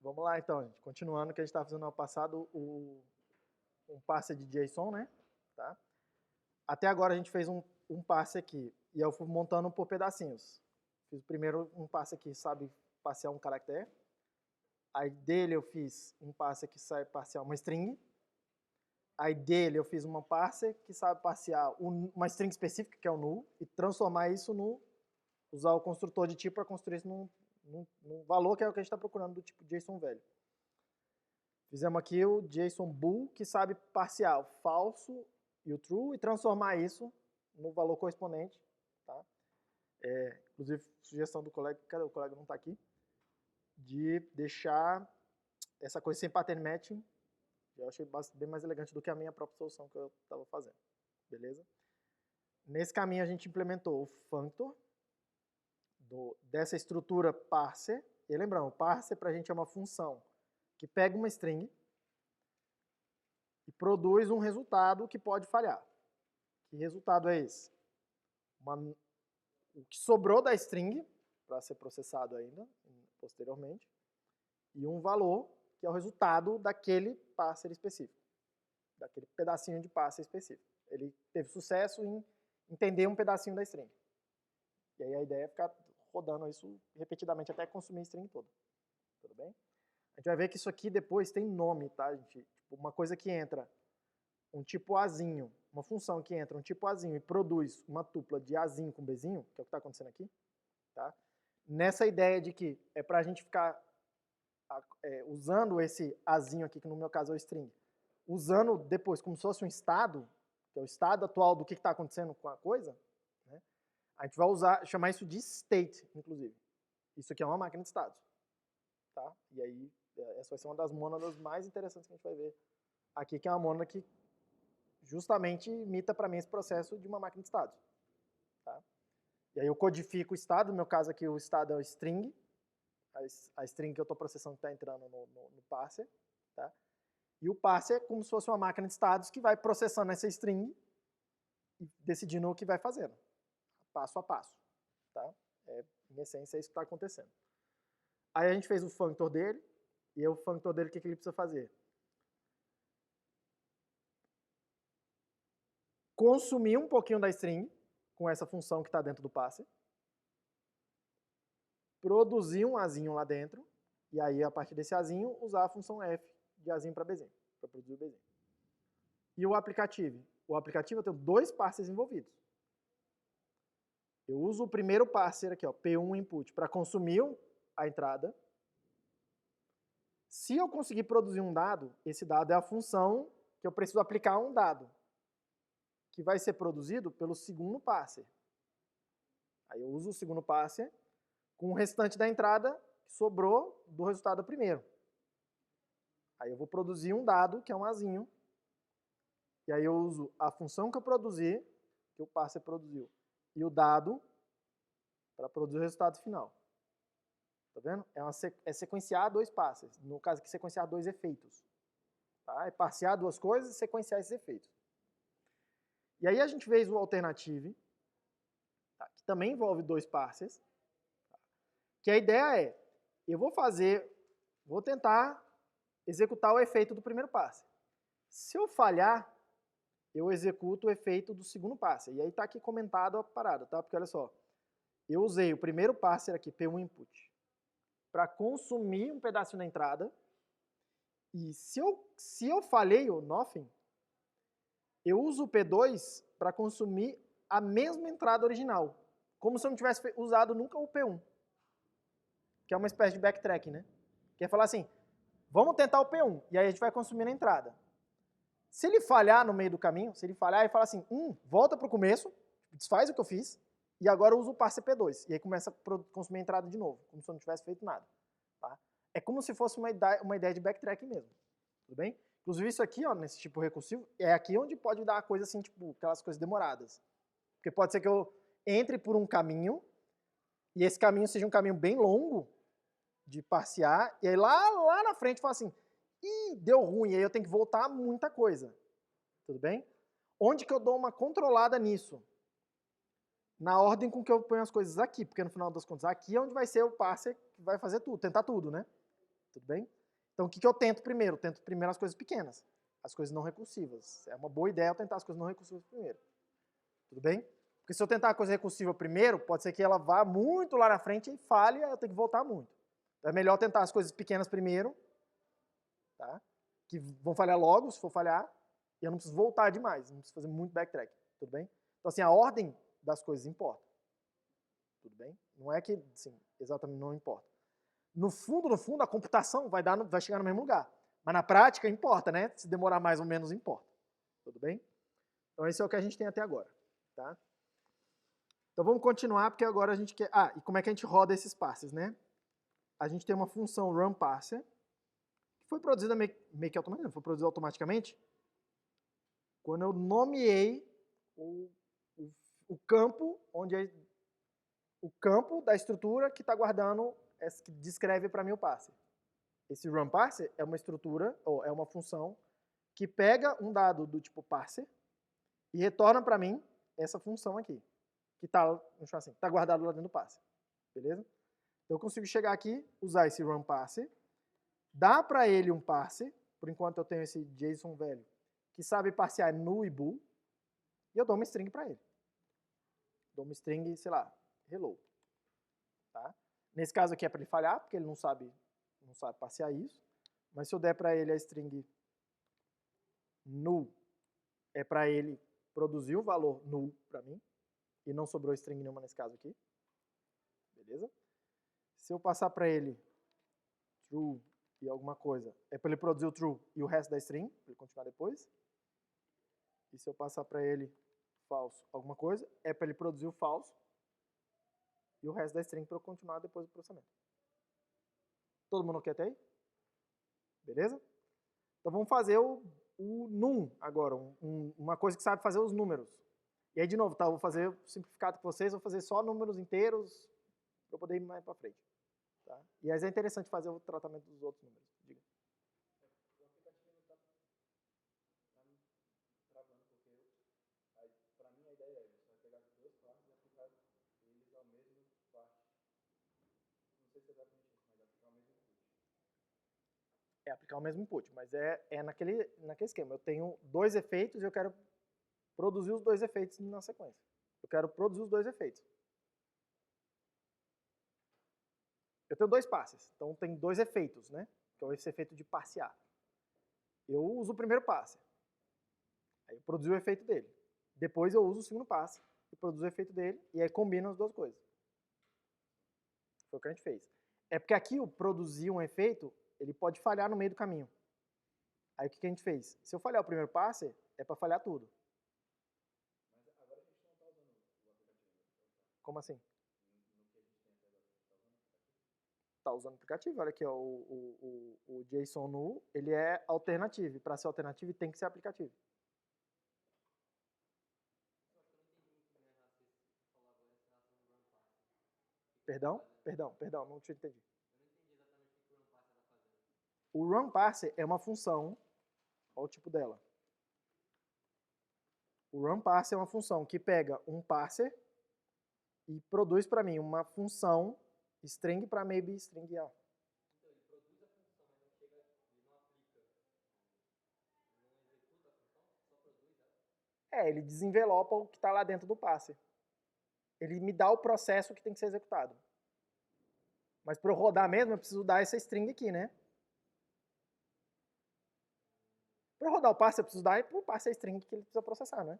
Vamos lá então, gente. Continuando o que a gente estava fazendo no passado, um parser de JSON, né? Tá? Até agora a gente fez um parser aqui, e eu fui montando por pedacinhos. Fiz primeiro um parser que sabe parsear um caractere. Aí dele eu fiz um parser que sabe parsear uma string. Aí dele eu fiz uma parser que sabe parsear uma string específica, que é o null, e transformar isso no... usar o construtor de tipo para construir isso num valor que é o que a gente está procurando do tipo JSON velho. Fizemos aqui o JSON bool, que sabe parsear o falso e o true e transformar isso no valor correspondente. Tá? Inclusive, sugestão do colega, cadê o colega? Não está aqui. De deixar essa coisa sem pattern matching. Eu achei bem mais elegante do que a minha própria solução que eu estava fazendo. Beleza? Nesse caminho a gente implementou o functor dessa estrutura parser. E lembrando, o parser para a gente é uma função que pega uma string e produz um resultado que pode falhar. Que resultado é esse? O que sobrou da string, para ser processado ainda, posteriormente, e um valor, que é o resultado daquele parser específico, daquele pedacinho de parser específico. Ele teve sucesso em entender um pedacinho da string. E aí a ideia é ficar rodando isso repetidamente até consumir a string toda. Tudo bem? A gente vai ver que isso aqui depois tem nome, tá, gente? Tipo, uma coisa que entra um tipo Azinho, uma função que entra um tipo Azinho e produz uma tupla de Azinho com Bzinho, que é o que está acontecendo aqui, tá? Nessa ideia de que é para a gente ficar usando esse Azinho aqui, que no meu caso é o string, usando depois como se fosse um estado, que é o estado atual do que está acontecendo com a coisa, né? A gente vai chamar isso de state, inclusive. Isso aqui é uma máquina de estados. Tá? E aí, essa vai ser uma das mônadas mais interessantes que a gente vai ver aqui, que é uma mônada que justamente imita para mim esse processo de uma máquina de estados. Tá? E aí eu codifico o estado, no meu caso aqui o estado é o string, a string que eu estou processando que está entrando no parser. Tá? E o parser é como se fosse uma máquina de estados que vai processando essa string e decidindo o que vai fazendo, passo a passo. Tá? Em essência, é isso que está acontecendo. Aí a gente fez o functor dele, e o functor dele, o que ele precisa fazer? Consumir um pouquinho da string, com essa função que está dentro do parser, produzir um Azinho lá dentro, e aí, a partir desse Azinho, usar a função f de Azinho para Bzinho, para produzir o Bzinho. E o aplicativo? O aplicativo eu tenho dois parsers envolvidos. Eu uso o primeiro parser aqui, ó, P1 input, para consumir a entrada. Se eu conseguir produzir um dado, esse dado é a função que eu preciso aplicar a um dado, que vai ser produzido pelo segundo parser. Aí eu uso o segundo parser com o restante da entrada que sobrou do resultado do primeiro. Aí eu vou produzir um dado, que é um Azinho, e aí eu uso a função que eu produzi, que o parser produziu, e o dado para produzir o resultado final. Tá vendo? É sequenciar dois parsers. No caso aqui, sequenciar dois efeitos. Tá? É parsear duas coisas e sequenciar esses efeitos. E aí a gente fez o alternative, tá? Que também envolve dois parsers. Tá? Que a ideia é, eu vou tentar executar o efeito do primeiro parser. Se eu falhar, eu executo o efeito do segundo parser. E aí está aqui comentado a parada, tá? Porque olha só, eu usei o primeiro parser aqui, P1 input, para consumir um pedacinho da entrada. E se eu falhei o nothing, eu uso o P2 para consumir a mesma entrada original, como se eu não tivesse usado nunca o P1, que é uma espécie de backtracking, né? Que é falar assim, vamos tentar o P1, e aí a gente vai consumir a entrada. Se ele falhar no meio do caminho, se ele falhar e falar assim, volta para o começo, desfaz o que eu fiz, e agora eu uso o parser P2, e aí começa a consumir a entrada de novo, como se eu não tivesse feito nada. Tá? É como se fosse uma ideia de backtracking mesmo. Tudo bem? Inclusive isso aqui, ó, nesse tipo recursivo, é aqui onde pode dar coisa assim, tipo, aquelas coisas demoradas. Porque pode ser que eu entre por um caminho, e esse caminho seja um caminho bem longo de parsear, e aí lá na frente fala assim, deu ruim, aí eu tenho que voltar muita coisa. Tudo bem? Onde que eu dou uma controlada nisso? Na ordem com que eu ponho as coisas aqui, porque no final das contas, aqui é onde vai ser o parser que vai fazer tudo, tentar tudo, né? Tudo bem? Então, o que eu tento primeiro? Eu tento primeiro as coisas pequenas, as coisas não recursivas. É uma boa ideia eu tentar as coisas não recursivas primeiro. Tudo bem? Porque se eu tentar a coisa recursiva primeiro, pode ser que ela vá muito lá na frente e falhe, aí eu tenho que voltar muito. Então, é melhor tentar as coisas pequenas primeiro, tá? Que vão falhar logo, se for falhar, e eu não preciso voltar demais, não preciso fazer muito backtrack, tudo bem? Então, assim, a ordem das coisas importa. Tudo bem? Não é que, sim, exatamente não importa. No fundo, a computação vai chegar no mesmo lugar. Mas na prática importa, né? Se demorar mais ou menos, importa. Tudo bem? Então esse é o que a gente tem até agora. Tá? Então vamos continuar, porque agora a gente quer... Ah, e como é que a gente roda esses parses, né? A gente tem uma função runParser, que foi produzida meio que automaticamente, foi produzida automaticamente quando eu nomeei o campo o campo da estrutura que está guardando, que descreve para mim o parser. Esse runParser é uma estrutura, ou é uma função, que pega um dado do tipo parser e retorna para mim essa função aqui, que está assim, tá guardado lá dentro do parser. Beleza? Então eu consigo chegar aqui, usar esse runParser, dar para ele um parser, por enquanto eu tenho esse JSON velho, que sabe parsear null e bool, e eu dou uma string para ele. Dou uma string, sei lá, hello. Tá? Nesse caso aqui é para ele falhar, porque ele não sabe parsear isso. Mas se eu der para ele a string null, é para ele produzir o valor null para mim. E não sobrou string nenhuma nesse caso aqui. Beleza? Se eu passar para ele true e alguma coisa, é para ele produzir o true e o resto da string, para ele continuar depois. E se eu passar para ele false alguma coisa, é para ele produzir o false e o resto da string para eu continuar depois do processamento. Todo mundo ok até aí? Beleza? Então vamos fazer o num agora, uma coisa que sabe fazer os números. E aí, de novo, tá, eu vou fazer simplificado com vocês, vou fazer só números inteiros para eu poder ir mais para frente. Tá? E aí é interessante fazer o tratamento dos outros números. Diga. O aplicativo está travando, porque para mim a ideia é você vai pegar os dois partes e aplicar eles ao mesmo parte. Não sei se é exatamente isso, mas aplicar o mesmo input. É aplicar o mesmo input, mas é naquele esquema. Eu tenho dois efeitos e eu quero produzir os dois efeitos na sequência. Eu quero produzir os dois efeitos. Eu tenho dois passes, então tem dois efeitos, né? Que é esse efeito de parsear. Eu uso o primeiro passe. Aí eu produzo o efeito dele. Depois eu uso o segundo passe e produzo o efeito dele, e aí combino as duas coisas. Foi o que a gente fez. É porque aqui o produzir um efeito, ele pode falhar no meio do caminho. Aí o que a gente fez? Se eu falhar o primeiro passe, é para falhar tudo. Mas agora a gente não está usando o aplicativo. Como assim? Está usando o aplicativo. Olha aqui, ó, o JSON null, ele é alternativo. Para ser alternativo, tem que ser aplicativo. Perdão, não te entendi. O runParser é uma função, olha o tipo dela. O runParser é uma função que pega um parser e produz para mim uma função string para maybe string A. Então ele produz a função, mas não chega, ele não aplica, não executa a função, só produz ela? Ele desenvelopa o que está lá dentro do parser. Ele me dá o processo que tem que ser executado. Mas para eu rodar mesmo, eu preciso dar essa string aqui, né? Para rodar o parser, eu preciso dar para o parser a string que ele precisa processar, né?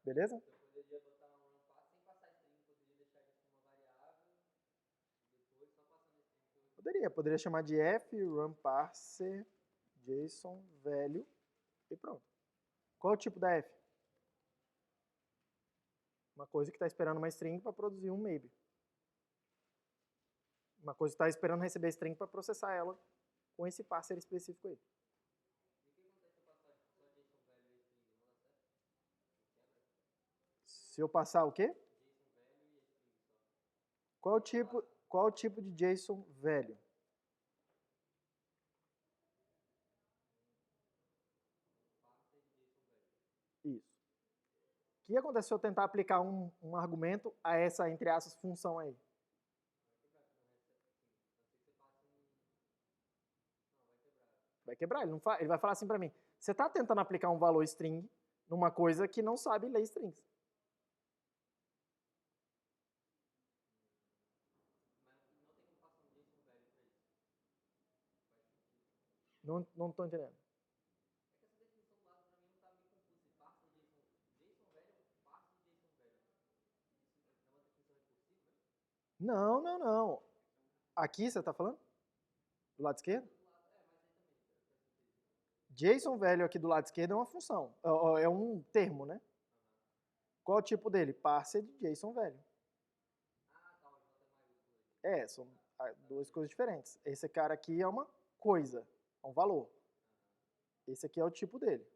Beleza? Eu poderia botar um runParser sem passar string, poderia deixar isso como uma variável e depois só passando string. Poderia chamar de f runParser JSON velho e pronto. Qual é o tipo da f? Uma coisa que está esperando uma string para produzir um maybe. Uma coisa que está esperando receber string para processar ela com esse parser específico aí. Se eu passar o quê? Qual o tipo de JSON velho? Isso. O que acontece se eu tentar aplicar um argumento a essa, entre aspas, função aí? Vai quebrar. Ele vai falar assim para mim, você está tentando aplicar um valor string numa coisa que não sabe ler strings. Não estou entendendo. Não, não, não. Aqui você está falando? Do lado esquerdo? JSON value aqui do lado esquerdo é uma função. É um termo, né? Qual é o tipo dele? Parser de JSON value. São duas coisas diferentes. Esse cara aqui é uma coisa, é um valor. Esse aqui é o tipo dele.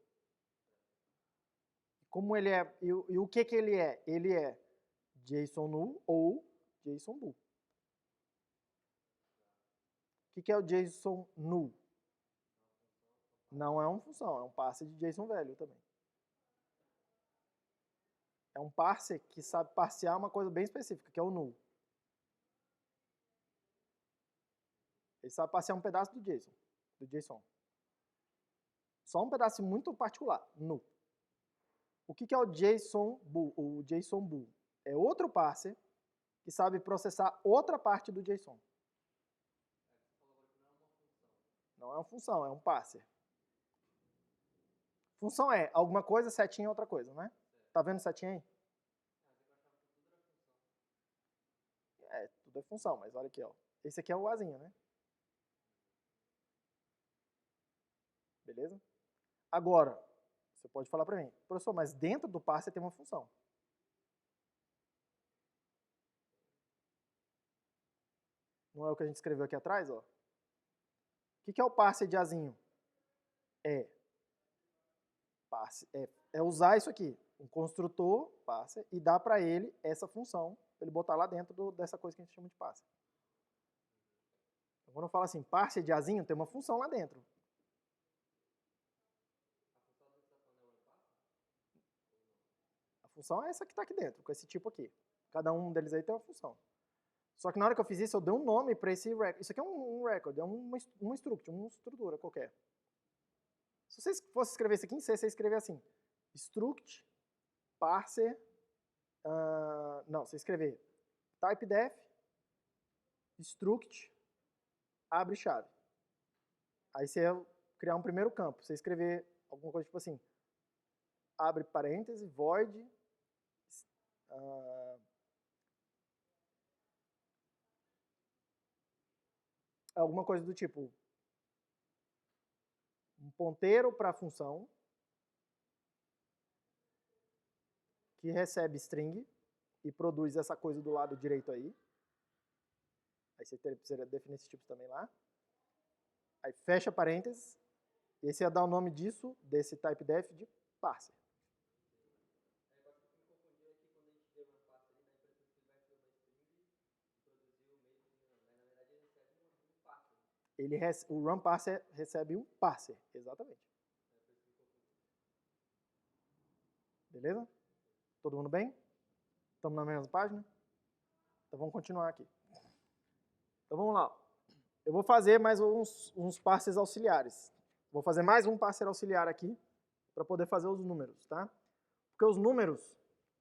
Como ele é, e o que ele é? Ele é JSON null ou JSON bool. O que é o JSON null? Não é uma função, é um parser de JSON value também. É um parser que sabe parsear uma coisa bem específica, que é o null. Ele sabe parsear um pedaço do JSON. Só um pedaço muito particular, null. O que é o JSON bool? O JSON bool é outro parser que sabe processar outra parte do JSON. Não é uma função, é um parser. Função é alguma coisa, setinha é outra coisa, né? Tá vendo setinha aí? Tudo é função, mas olha aqui, ó. Esse aqui é o azinho, né? Beleza? Agora, você pode falar para mim, professor, mas dentro do parser tem uma função. Não é o que a gente escreveu aqui atrás, ó? O que é o parser de azinho? É usar isso aqui, um construtor, parser, e dar para ele essa função, para ele botar lá dentro dessa coisa que a gente chama de parser. Então, quando eu falo assim, parser de azinho, tem uma função lá dentro. A função é essa que está aqui dentro, com esse tipo aqui. Cada um deles aí tem uma função. Só que na hora que eu fiz isso, eu dei um nome para esse record. Isso aqui é um record, é uma estrutura qualquer. Se você fosse escrever isso aqui em C, você escrever assim, struct, parser, não, você escrever typedef, struct, abre chave. Aí você ia criar um primeiro campo. Você escrever alguma coisa tipo assim, abre parêntese, void, alguma coisa do tipo, um ponteiro para a função que recebe string e produz essa coisa do lado direito aí. Aí você precisa definir esses tipos também lá. Aí fecha parênteses. E aí você ia dar o nome disso, desse typedef, de parser. O run parser recebe um parser, exatamente. Beleza? Todo mundo bem? Estamos na mesma página? Então vamos continuar aqui. Então vamos lá. Eu vou fazer mais uns parsers auxiliares. Vou fazer mais um parser auxiliar aqui para poder fazer os números, tá? Porque os números,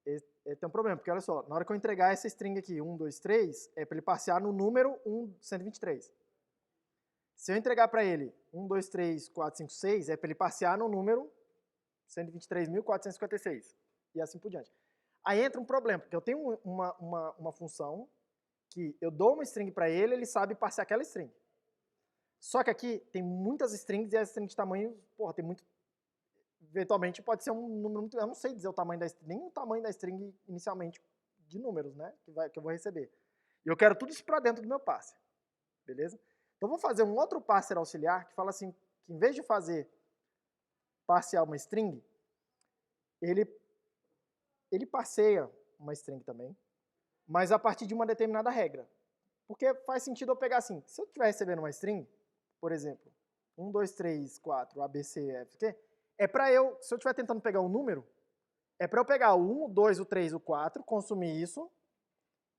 tem um problema, porque olha só, na hora que eu entregar essa string aqui, 1, 2, 3, é para ele passear no número 123. Se eu entregar para ele 1, 2, 3, 4, 5, 6, é para ele passear no número 123.456 e assim por diante. Aí entra um problema, porque eu tenho uma função que eu dou uma string para ele, ele sabe passear aquela string. Só que aqui tem muitas strings e as strings de tamanho, porra, tem muito... Eventualmente pode ser um número muito... Eu não sei dizer o tamanho da string, nem o tamanho da string inicialmente de números, né, que eu vou receber. E eu quero tudo isso para dentro do meu parser, beleza? Então vou fazer um outro parser auxiliar que fala assim, que em vez de fazer parsear uma string, ele passeia uma string também, mas a partir de uma determinada regra. Porque faz sentido eu pegar assim, se eu estiver recebendo uma string, por exemplo, 1, 2, 3, 4, A, B, C, F, G, é para eu, se eu estiver tentando pegar um número, é para eu pegar o 1, o 2, o 3, o 4, consumir isso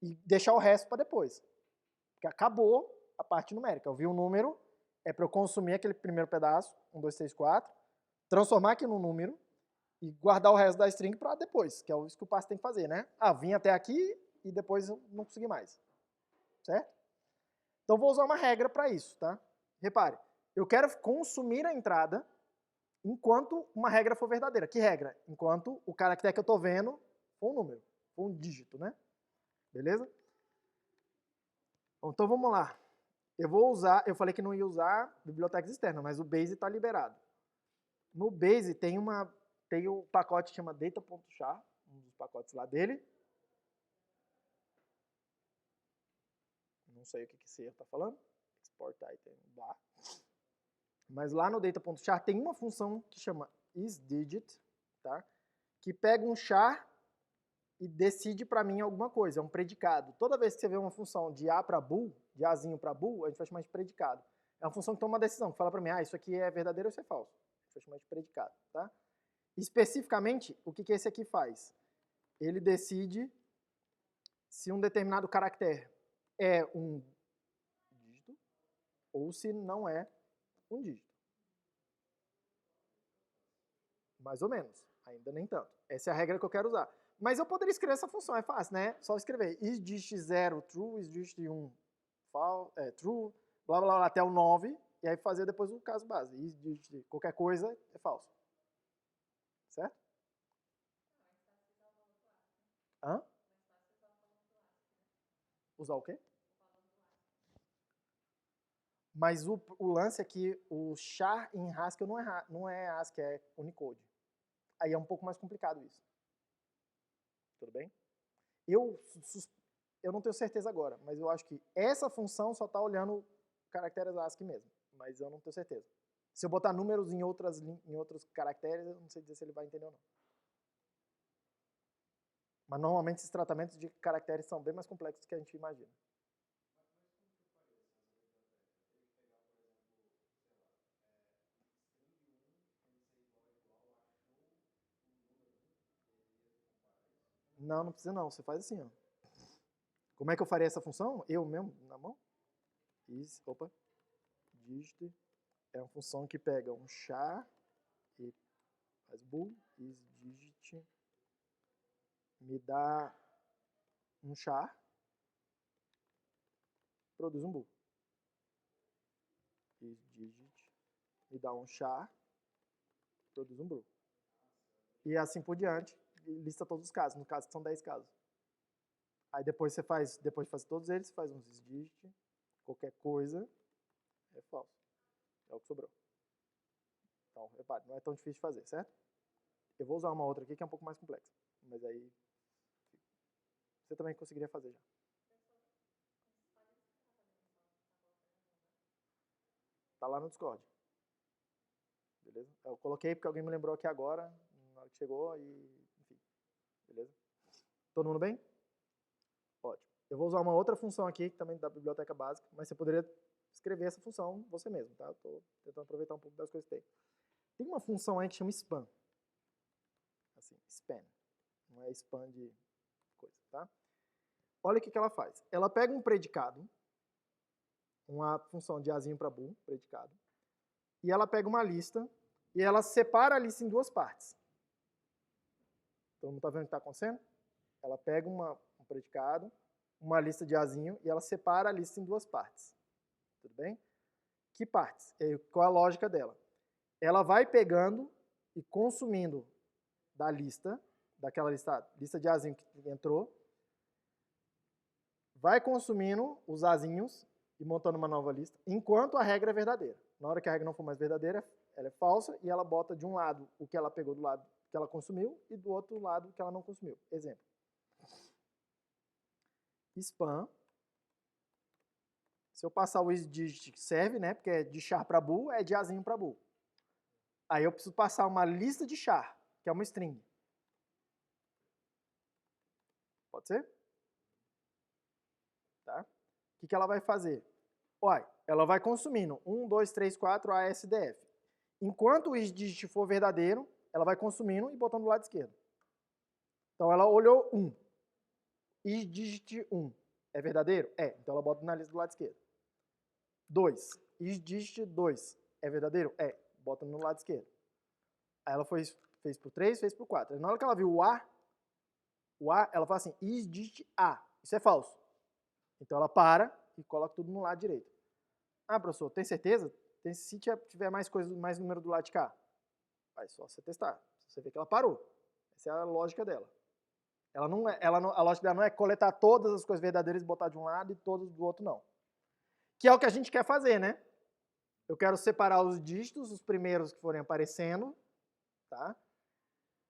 e deixar o resto para depois. Porque acabou a parte numérica. Eu vi um número, é para eu consumir aquele primeiro pedaço, 1, 2, 3, 4, transformar aqui num número e guardar o resto da string para depois, que é isso que o passe tem que fazer, né? Ah, vim até aqui e depois eu não consegui mais. Certo? Então vou usar uma regra para isso, tá? Repare, eu quero consumir a entrada enquanto uma regra for verdadeira. Que regra? Enquanto o caractere que eu estou vendo for um número, for um dígito, né? Beleza? Então vamos lá. Eu vou usar, eu falei que não ia usar bibliotecas externas, mas o Base está liberado. No Base tem o pacote que chama data.char, um dos pacotes lá dele. Não sei o que esse erro está falando. Export item, blá. Mas lá no data.char tem uma função que chama isDigit, tá? Que pega um char e decide para mim alguma coisa, é um predicado. Toda vez que você vê uma função de A para bool, de Azinho para bool, a gente vai chamar de predicado. É uma função que toma uma decisão, que fala para mim, isso aqui é verdadeiro ou isso é falso. A gente vai chamar de predicado, tá? Especificamente, o que esse aqui faz? Ele decide se um determinado caractere é um dígito ou se não é um dígito. Mais ou menos, ainda nem tanto. Essa é a regra que eu quero usar. Mas eu poderia escrever essa função, é fácil, né? Só escrever isDigit 0 true, isDigit 1 true, blá blá blá, até o 9, e aí fazer depois o caso base. IsDigit qualquer coisa é falso. Certo? Hã? Usar o quê? Mas o lance é que o char em Haskell não é Haskell, é Unicode. Aí é um pouco mais complicado isso. Tudo bem? Eu não tenho certeza agora, mas eu acho que essa função só está olhando caracteres ASCII mesmo. Mas eu não tenho certeza. Se eu botar números em outros caracteres, eu não sei dizer se ele vai entender ou não. Mas normalmente esses tratamentos de caracteres são bem mais complexos do que a gente imagina. Não, não precisa não. Você faz assim, ó. Como é que eu faria essa função? Eu mesmo, na mão? Digit é uma função que pega um char e faz bool, isDigit me dá um char, produz um bool. IsDigit me dá um char, produz um bool. E assim por diante, lista todos os casos, no caso são 10 casos. Aí depois depois de fazer todos eles, você faz um isDigit, qualquer coisa é falso. É o que sobrou. Então, repare, não é tão difícil de fazer, certo? Eu vou usar uma outra aqui que é um pouco mais complexa. Mas aí você também conseguiria fazer já. Tá lá no Discord. Beleza? Eu coloquei porque alguém me lembrou aqui agora, na hora que chegou, e enfim. Beleza? Todo mundo bem? Ótimo. Eu vou usar uma outra função aqui, também da biblioteca básica, mas você poderia escrever essa função você mesmo, tá? Estou tentando aproveitar um pouco das coisas que tem. Tem uma função aí que chama span. Assim, span. Não é span de coisa, tá? Olha o que ela faz. Ela pega um predicado, uma função de Azinho para bool, predicado, e ela pega uma lista e ela separa a lista em duas partes. Todo mundo está vendo o que está acontecendo? Ela pega um predicado, uma lista de Azinho, e ela separa a lista em duas partes. Tudo bem? Que partes? Qual a lógica dela? Ela vai pegando e consumindo da lista, daquela lista de Azinho que entrou, vai consumindo os Azinhos e montando uma nova lista, enquanto a regra é verdadeira. Na hora que a regra não for mais verdadeira, ela é falsa e ela bota de um lado o que ela pegou do lado que ela consumiu e do outro lado o que ela não consumiu. Exemplo. Span. Se eu passar o isDigit serve, né? Porque é de char para bool, é de Azinho para bool. Aí eu preciso passar uma lista de char, que é uma string. Pode ser? Tá? O que ela vai fazer? Olha, ela vai consumindo 1, 2, 3, 4 ASDF. Enquanto o isDigit for verdadeiro, ela vai consumindo e botando do lado esquerdo. Então ela olhou 1. isDigit 1 é verdadeiro? É. Então ela bota na lista do lado esquerdo. 2. isDigit 2 é verdadeiro? É. Bota no lado esquerdo. Aí ela fez por 3, fez por 4. Na hora que ela viu o A, ela fala assim, isDigit A. Isso é falso. Então ela para e coloca tudo no lado direito. Ah, professor, tem certeza? Se tiver mais coisa, mais número do lado de cá. Aí só você testar. Você vê que ela parou. Essa é a lógica dela. A lógica dela não é coletar todas as coisas verdadeiras e botar de um lado e todas do outro, não. Que é o que a gente quer fazer, né? Eu quero separar os dígitos, os primeiros que forem aparecendo, tá?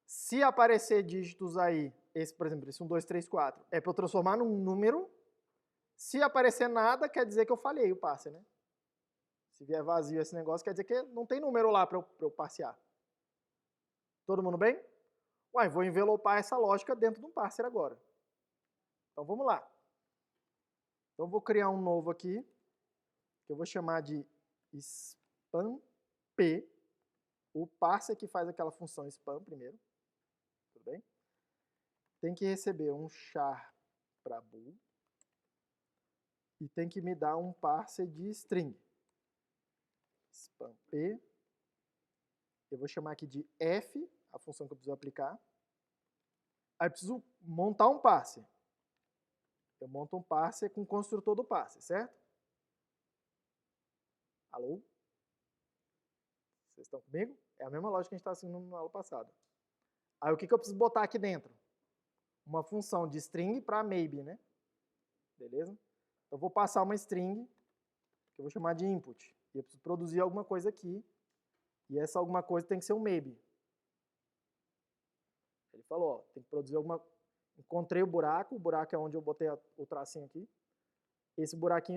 Se aparecer dígitos aí, esse, por exemplo, esse 1, 2, 3, 4, é para eu transformar num número. Se aparecer nada, quer dizer que eu falhei o passe, né? Se vier vazio esse negócio, quer dizer que não tem número lá para eu parsear. Todo mundo bem? Uai, vou envelopar essa lógica dentro de um parser agora. Então vamos lá. Então vou criar um novo aqui, que eu vou chamar de spam p, o parser que faz aquela função spam primeiro. Tudo bem? Tem que receber um char para bool e tem que me dar um parser de string. Spam p. Eu vou chamar aqui de f, a função que eu preciso aplicar. Aí eu preciso montar um parser. Eu monto um parser com o construtor do parser, certo? Alô? Vocês estão comigo? É a mesma lógica que a gente estava ensinando na aula passada. Aí o que eu preciso botar aqui dentro? Uma função de string para maybe, né? Beleza? Então eu vou passar uma string, que eu vou chamar de input. E eu preciso produzir alguma coisa aqui. E essa alguma coisa tem que ser um maybe. Ele falou, ó, tem que produzir alguma... Encontrei o buraco é onde eu botei o tracinho aqui. Esse buraco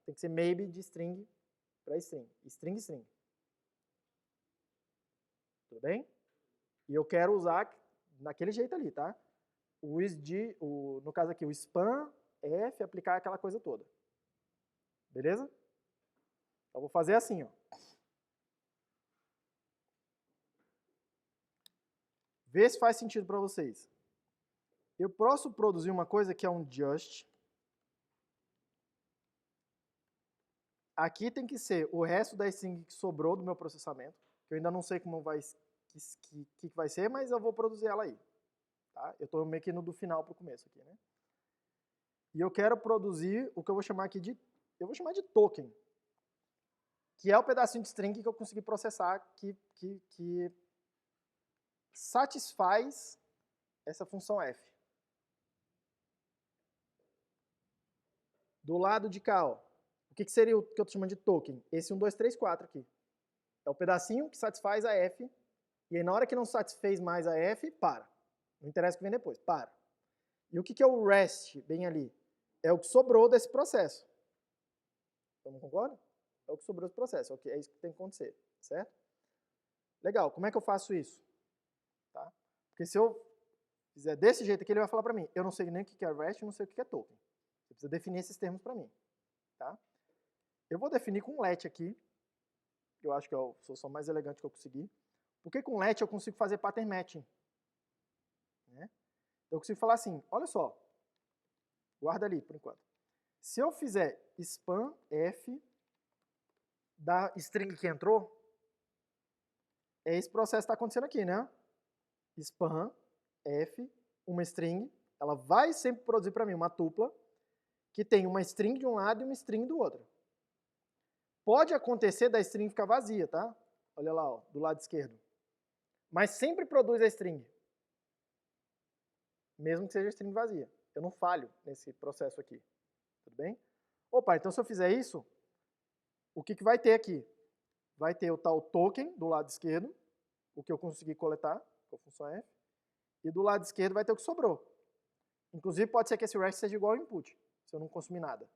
tem que ser maybe de string para string. String. Tudo bem? E eu quero usar naquele jeito ali, tá? No caso aqui, o spam, f, aplicar aquela coisa toda. Beleza? Então vou fazer assim, ó. Vê se faz sentido para vocês. Eu posso produzir uma coisa que é um just. Aqui tem que ser o resto da string que sobrou do meu processamento, que eu ainda não sei como vai, que vai ser, mas eu vou produzir ela aí. Tá? Eu estou meio que no do final para o começo aqui, né? E eu quero produzir o que eu vou chamar aqui de, token, que é o pedacinho de string que eu consegui processar que satisfaz essa função f. Do lado de cá, ó, o que seria o que eu estou chamando de token? Esse 1, 2, 3, 4 aqui. É o pedacinho que satisfaz a f, e aí na hora que não satisfez mais a f, para. Não interessa o que vem depois, para. E o que é o rest, bem ali? É o que sobrou desse processo. Então, concorda? É o que sobrou desse processo, é isso que tem que acontecer, certo? Legal, como é que eu faço isso? Tá? Porque se eu fizer desse jeito aqui, ele vai falar para mim, eu não sei nem o que é rest, não sei o que é token. Você precisa definir esses termos para mim. Tá? Eu vou definir com let aqui, que eu acho que é a solução mais elegante que eu consegui. Porque com let eu consigo fazer pattern matching. Né? Eu consigo falar assim, olha só, guarda ali por enquanto. Se eu fizer spam f da string que entrou, esse processo está acontecendo aqui, né? Spam f, uma string, ela vai sempre produzir para mim uma tupla que tem uma string de um lado e uma string do outro. Pode acontecer da string ficar vazia, tá? Olha lá, ó, do lado esquerdo. Mas sempre produz a string. Mesmo que seja string vazia. Eu não falho nesse processo aqui. Tudo bem? Opa, então se eu fizer isso, o que vai ter aqui? Vai ter o tal token do lado esquerdo, o que eu consegui coletar, com a função f, e do lado esquerdo vai ter o que sobrou. Inclusive pode ser que esse rest seja igual ao input, se eu não consumir nada.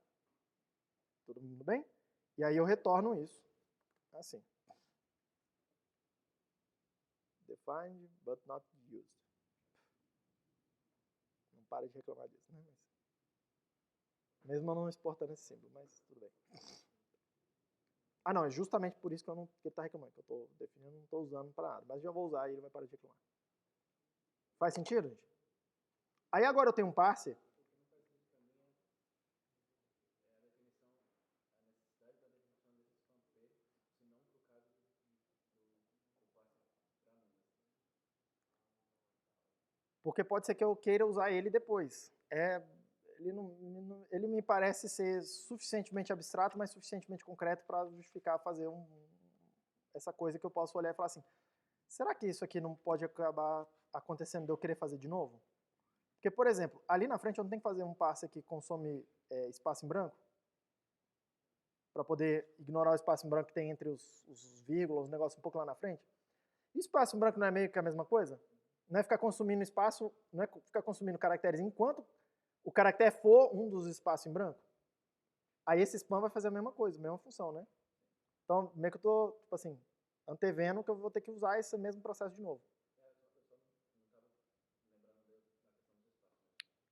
Todo mundo bem? E aí eu retorno isso, assim. Defined, but not used. Não para de reclamar disso, né? Mesmo eu não exportando esse símbolo, mas tudo bem. Ah, não, é justamente por isso que ele está reclamando, que eu estou definindo, não estou usando para nada. Mas já vou usar e ele vai parar de reclamar. Faz sentido, gente? Aí agora eu tenho um parser. Porque pode ser que eu queira usar ele depois. Ele me parece ser suficientemente abstrato, mas suficientemente concreto para justificar fazer essa coisa que eu posso olhar e falar assim, será que isso aqui não pode acabar acontecendo de eu querer fazer de novo? Porque, por exemplo, ali na frente eu não tenho que fazer um parser que consome espaço em branco para poder ignorar o espaço em branco que tem entre os vírgulas, os negócios um pouco lá na frente. E espaço em branco não é meio que a mesma coisa? Não é ficar consumindo espaço, não é ficar consumindo caracteres enquanto o caractere for um dos espaços em branco? Aí esse span vai fazer a mesma coisa, a mesma função, né? Então, meio que eu tô, tipo assim, antevendo que eu vou ter que usar esse mesmo processo de novo.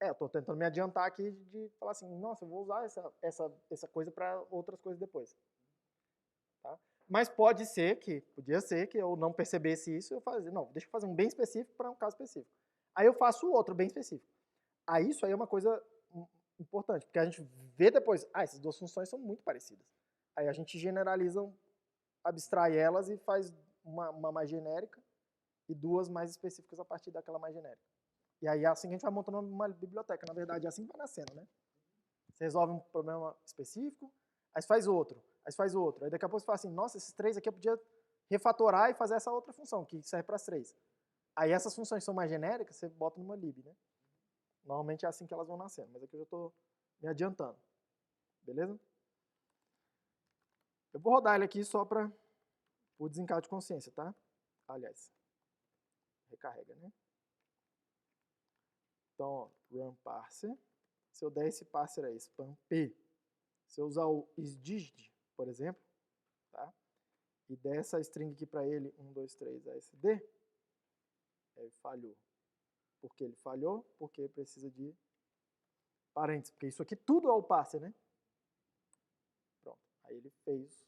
Eu estou tentando me adiantar aqui de falar assim, nossa, eu vou usar essa coisa para outras coisas depois. Tá? Mas podia ser que eu não percebesse isso e eu fazer, não, deixa eu fazer um bem específico para um caso específico. Aí eu faço o outro bem específico. Aí isso aí é uma coisa importante, porque a gente vê depois, essas duas funções são muito parecidas. Aí a gente generaliza, abstrai elas e faz uma mais genérica e duas mais específicas a partir daquela mais genérica. E aí é assim que a gente vai montando uma biblioteca. Na verdade, é assim que vai nascendo, né? Você resolve um problema específico, aí você faz outro, aí você faz outro. Aí daqui a pouco você fala assim, nossa, esses três aqui eu podia refatorar e fazer essa outra função, que serve para as três. Aí essas funções são mais genéricas, você bota numa lib, né? Normalmente é assim que elas vão nascendo, mas aqui eu já estou me adiantando. Beleza? Eu vou rodar ele aqui só para o desencargo de consciência, tá? Aliás, recarrega, né? Então, ó, run parser. Se eu der esse parser aí, span p, se eu usar o isdigit, por exemplo, tá? E der essa string aqui para ele, 1, 2, 3, ASD, ele falhou. Por que ele falhou? Porque precisa de parênteses, porque isso aqui tudo é o parser, né? Pronto, aí ele fez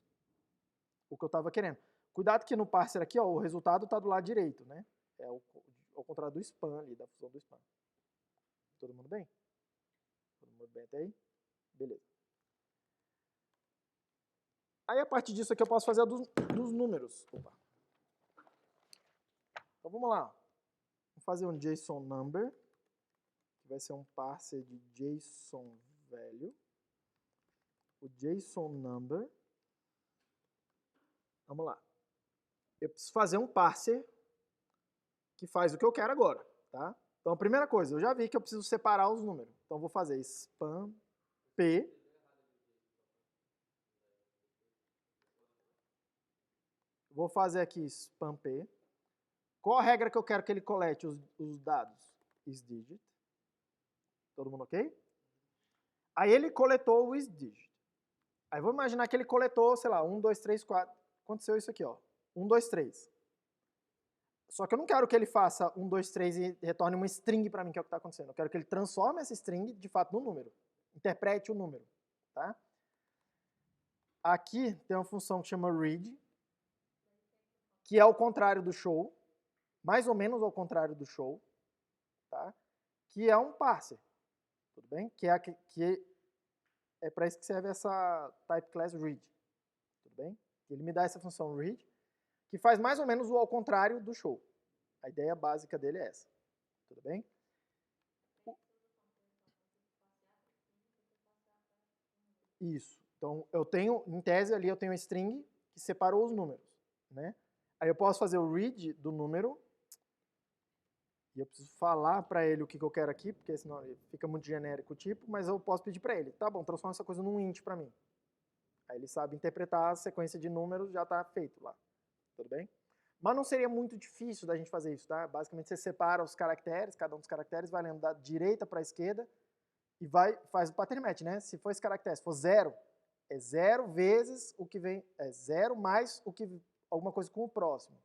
o que eu estava querendo. Cuidado que no parser aqui, ó, o resultado está do lado direito, né? É ao contrário do span ali, da fusão do span. Todo mundo bem? Todo mundo bem até aí? Beleza. Aí, a partir disso aqui, eu posso fazer dos números. Opa. Então, vamos lá. Vou fazer um JSON number, que vai ser um parser de JSON value. O JSON number. Vamos lá. Eu preciso fazer um parser que faz o que eu quero agora, tá? Então, a primeira coisa, eu já vi que eu preciso separar os números. Então, eu vou fazer span p. Vou fazer aqui span p. Qual a regra que eu quero que ele colete os dados? Isdigit. Todo mundo ok? Aí ele coletou o isdigit. Aí vamos imaginar que ele coletou, sei lá, 1, 2, 3, 4. Aconteceu isso aqui, ó. 1, 2, 3. Só que eu não quero que ele faça 1, 2, 3 e retorne uma string para mim, que é o que está acontecendo. Eu quero que ele transforme essa string, de fato, num número. Interprete o número, tá? Aqui tem uma função que chama read, que é ao contrário do show, mais ou menos ao contrário do show, tá? Que é um parser, tudo bem? Que é para isso que serve essa type class read, tudo bem? Ele me dá essa função read, que faz mais ou menos o ao contrário do show. A ideia básica dele é essa, tudo bem? Isso. Então, eu tenho, em tese ali, eu tenho um string que separou os números, né? Aí eu posso fazer o read do número, e eu preciso falar para ele o que eu quero aqui, porque senão fica muito genérico o tipo, mas eu posso pedir para ele, tá bom, transforma essa coisa num int para mim. Aí ele sabe interpretar a sequência de números, já está feito lá, tudo bem? Mas não seria muito difícil da gente fazer isso, tá? Basicamente você separa os caracteres, cada um dos caracteres vai lendo da direita para a esquerda, e faz o pattern match, né? Se for esse caractere, se for 0, é 0 vezes o que vem, é 0 mais o que, alguma coisa com o próximo.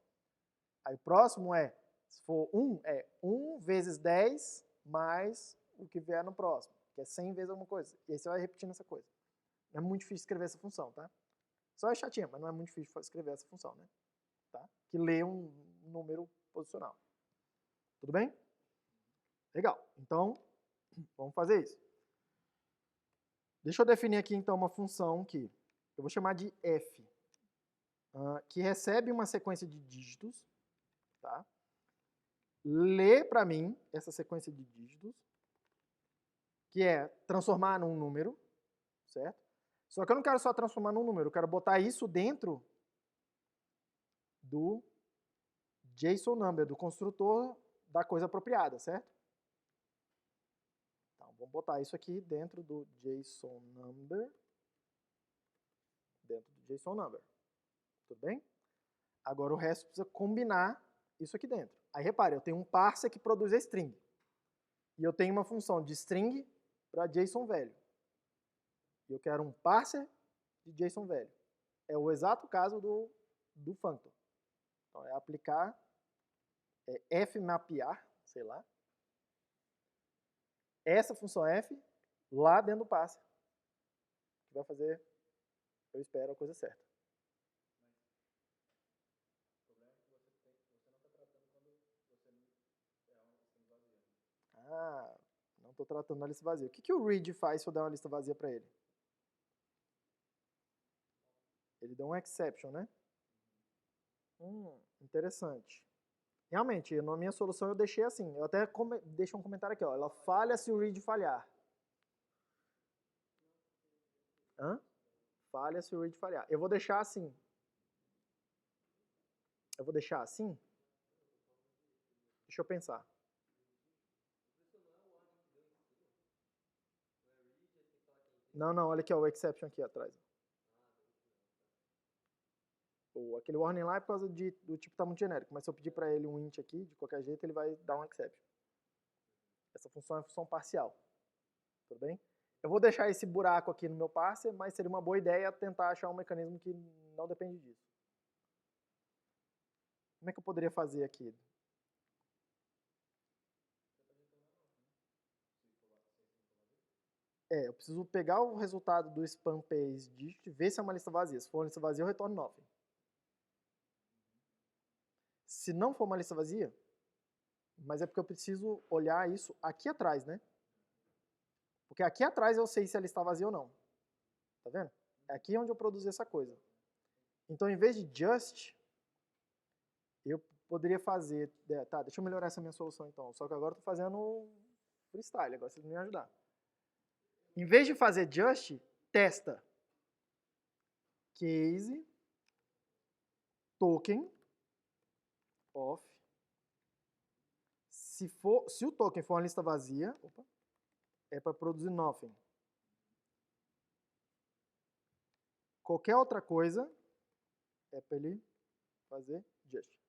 Aí o próximo se for 1, é 1 vezes 10 mais o que vier no próximo, que é 100 vezes alguma coisa. E aí você vai repetindo essa coisa. Não é muito difícil escrever essa função, tá? Só é chatinha, mas não é muito difícil escrever essa função, né? Tá? Que lê um número posicional. Tudo bem? Legal. Então, vamos fazer isso. Deixa eu definir aqui, então, uma função que eu vou chamar de f, que recebe uma sequência de dígitos, tá? lê para mim essa sequência de dígitos, que é transformar num número, certo? Só que eu não quero só transformar num número, eu quero botar isso dentro do JSON number, do construtor da coisa apropriada, certo? Então, vamos botar isso aqui dentro do JSON number, tudo bem? Agora o resto precisa combinar isso aqui dentro. Aí repare, eu tenho um parser que produz a string. E eu tenho uma função de string para JSON velho. E eu quero um parser de JSON velho. É o exato caso do functor. Então é aplicar, fmapear, sei lá, essa função f lá dentro do parser. Que vai fazer, eu espero, a coisa certa. Ah, não estou tratando da lista vazia. O que o read faz se eu der uma lista vazia para ele? Ele dá um exception, né? Interessante. Realmente, na minha solução eu deixei assim. Eu até deixo um comentário aqui, ó. Ela falha se o read falhar. Hã? Falha se o read falhar. Eu vou deixar assim. Deixa eu pensar. Não, olha aqui, ó, o exception aqui atrás. Aquele warning lá é por causa do tipo tá muito genérico, mas se eu pedir para ele um int aqui, de qualquer jeito, ele vai dar um exception. Essa função é função parcial. Tudo bem? Eu vou deixar esse buraco aqui no meu parser, mas seria uma boa ideia tentar achar um mecanismo que não depende disso. Como é que eu poderia fazer aqui? Eu preciso pegar o resultado do spam paste digit e ver se é uma lista vazia. Se for uma lista vazia, eu retorno nothing. Se não for uma lista vazia, mas é porque eu preciso olhar isso aqui atrás, né? Porque aqui atrás eu sei se ela está vazia ou não. Tá vendo? É aqui onde eu produzi essa coisa. Então, em vez de just, eu poderia fazer... Tá, deixa eu melhorar essa minha solução então. Só que agora eu tô fazendo freestyle, agora vocês vão me ajudar. Em vez de fazer just, testa case token of. Se o token for uma lista vazia, é para produzir nothing. Qualquer outra coisa é para ele fazer just.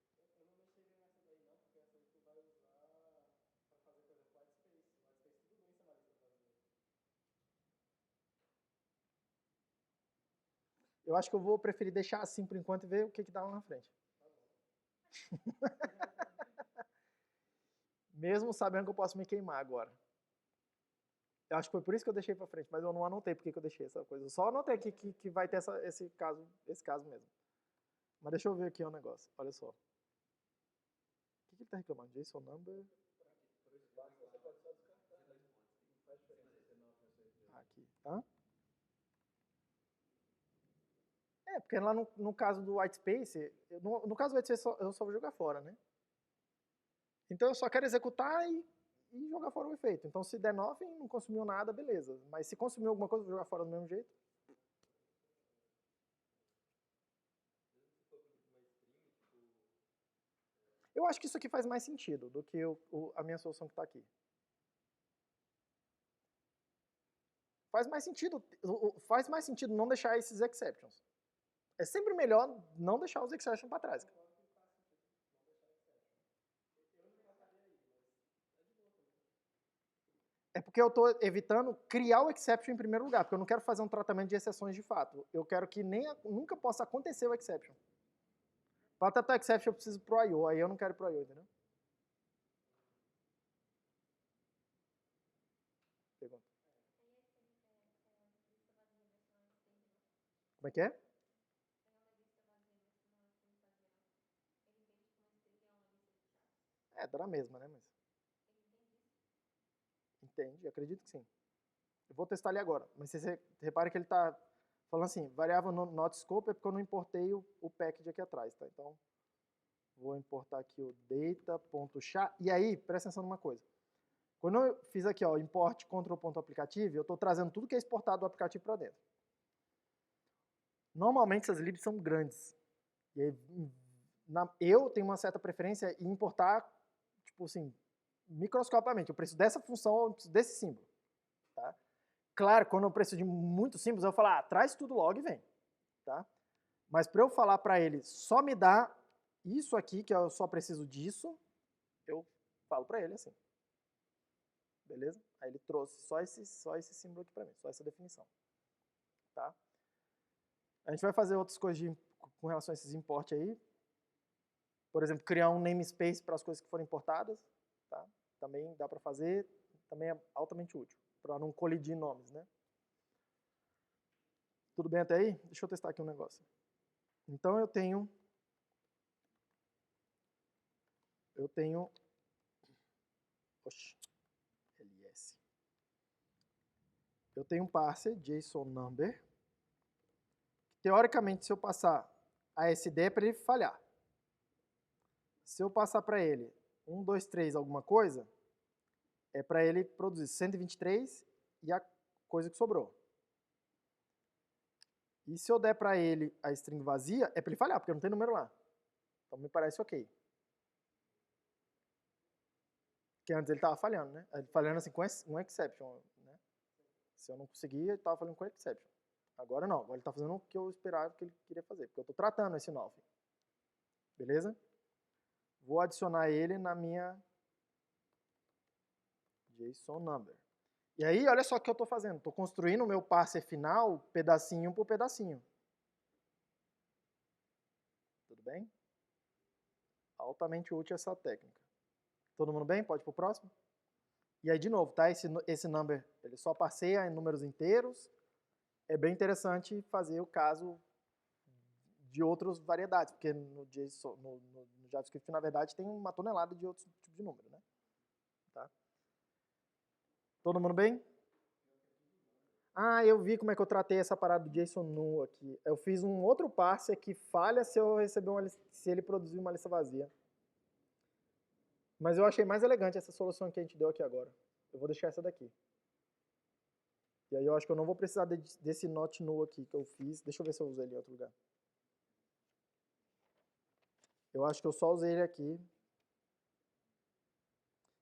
Eu acho que eu vou preferir deixar assim por enquanto e ver o que dá lá na frente. Mesmo sabendo que eu posso me queimar agora. Eu acho que foi por isso que eu deixei para frente, mas eu não anotei porque que eu deixei essa coisa. Eu só anotei aqui que vai ter esse caso mesmo. Mas deixa eu ver aqui um negócio. Olha só. O que ele está reclamando? JSON number. Aqui. Hã? Porque lá no caso do whitespace, no caso do whitespace eu só vou jogar fora, né? Então eu só quero executar e jogar fora o efeito. Então se der nothing, não consumiu nada, beleza. Mas se consumiu alguma coisa, eu vou jogar fora do mesmo jeito. Eu acho que isso aqui faz mais sentido do que a minha solução que está aqui. Faz mais sentido não deixar esses exceptions. É sempre melhor não deixar os exceptions para trás. É porque eu estou evitando criar o exception em primeiro lugar, porque eu não quero fazer um tratamento de exceções de fato. Eu quero que nunca possa acontecer o exception. Para tratar o exception eu preciso pro I.O., aí eu não quero pro I.O., entendeu? Pergunta. Como é que é? Dá na mesma, né? Mas... Entende, acredito que sim. Eu vou testar ali agora, mas você repara que ele está falando assim, variável not scope é porque eu não importei o package aqui atrás, tá? Então, Vou importar aqui o data.char. E aí, presta atenção numa coisa. Quando eu fiz aqui, ó, import control.aplicativo, eu estou trazendo tudo que é exportado do aplicativo para dentro. Normalmente essas libs são grandes. E aí, eu tenho uma certa preferência em importar, tipo assim, microscopicamente. Eu preciso dessa função, eu preciso desse símbolo. Tá? Claro, quando eu preciso de muitos símbolos, eu vou falar, traz tudo logo e vem. Tá? Mas para eu falar para ele, só me dá isso aqui, que eu só preciso disso, eu falo para ele assim. Beleza? Aí ele trouxe só esse símbolo aqui para mim, só essa definição. Tá? A gente vai fazer outras coisas com relação a esses import aí. Por exemplo, criar um namespace para as coisas que foram importadas. Tá? Também dá para fazer, também é altamente útil, para não colidir nomes, né? Tudo bem até aí? Deixa eu testar aqui um negócio. Então eu tenho oxi, ls. Eu tenho um parser JSON number. Teoricamente, se eu passar a SD é para ele falhar. Se eu passar para ele 1, 2, 3 alguma coisa, é para ele produzir 123 e a coisa que sobrou. E se eu der para ele a string vazia, é para ele falhar, porque não tem número lá. Então me parece ok. Porque antes ele estava falhando, né? Ele falhando assim com um exception, né? Se eu não conseguia, ele estava falando com exception. Agora não, agora ele está fazendo o que eu esperava que ele queria fazer, porque eu estou tratando esse null. Beleza? Vou adicionar ele na minha JSON number. E aí, olha só o que eu estou fazendo. Estou construindo o meu parser final pedacinho por pedacinho. Tudo bem? Altamente útil essa técnica. Todo mundo bem? Pode ir para o próximo? E aí, de novo, tá? Esse number, ele só passeia em números inteiros. É bem interessante fazer o caso de outras variedades, porque no JavaScript, na verdade, tem uma tonelada de outros tipos de número, né? Tá? Todo mundo bem? Ah, eu vi como é que eu tratei essa parada do JSON null aqui. Eu fiz um outro parser que falha se eu receber se ele produzir uma lista vazia. Mas eu achei mais elegante essa solução que a gente deu aqui agora. Eu vou deixar essa daqui. E aí eu acho que eu não vou precisar desse not null aqui que eu fiz. Deixa eu ver se eu usei ele em outro lugar. Eu acho que eu só usei ele aqui.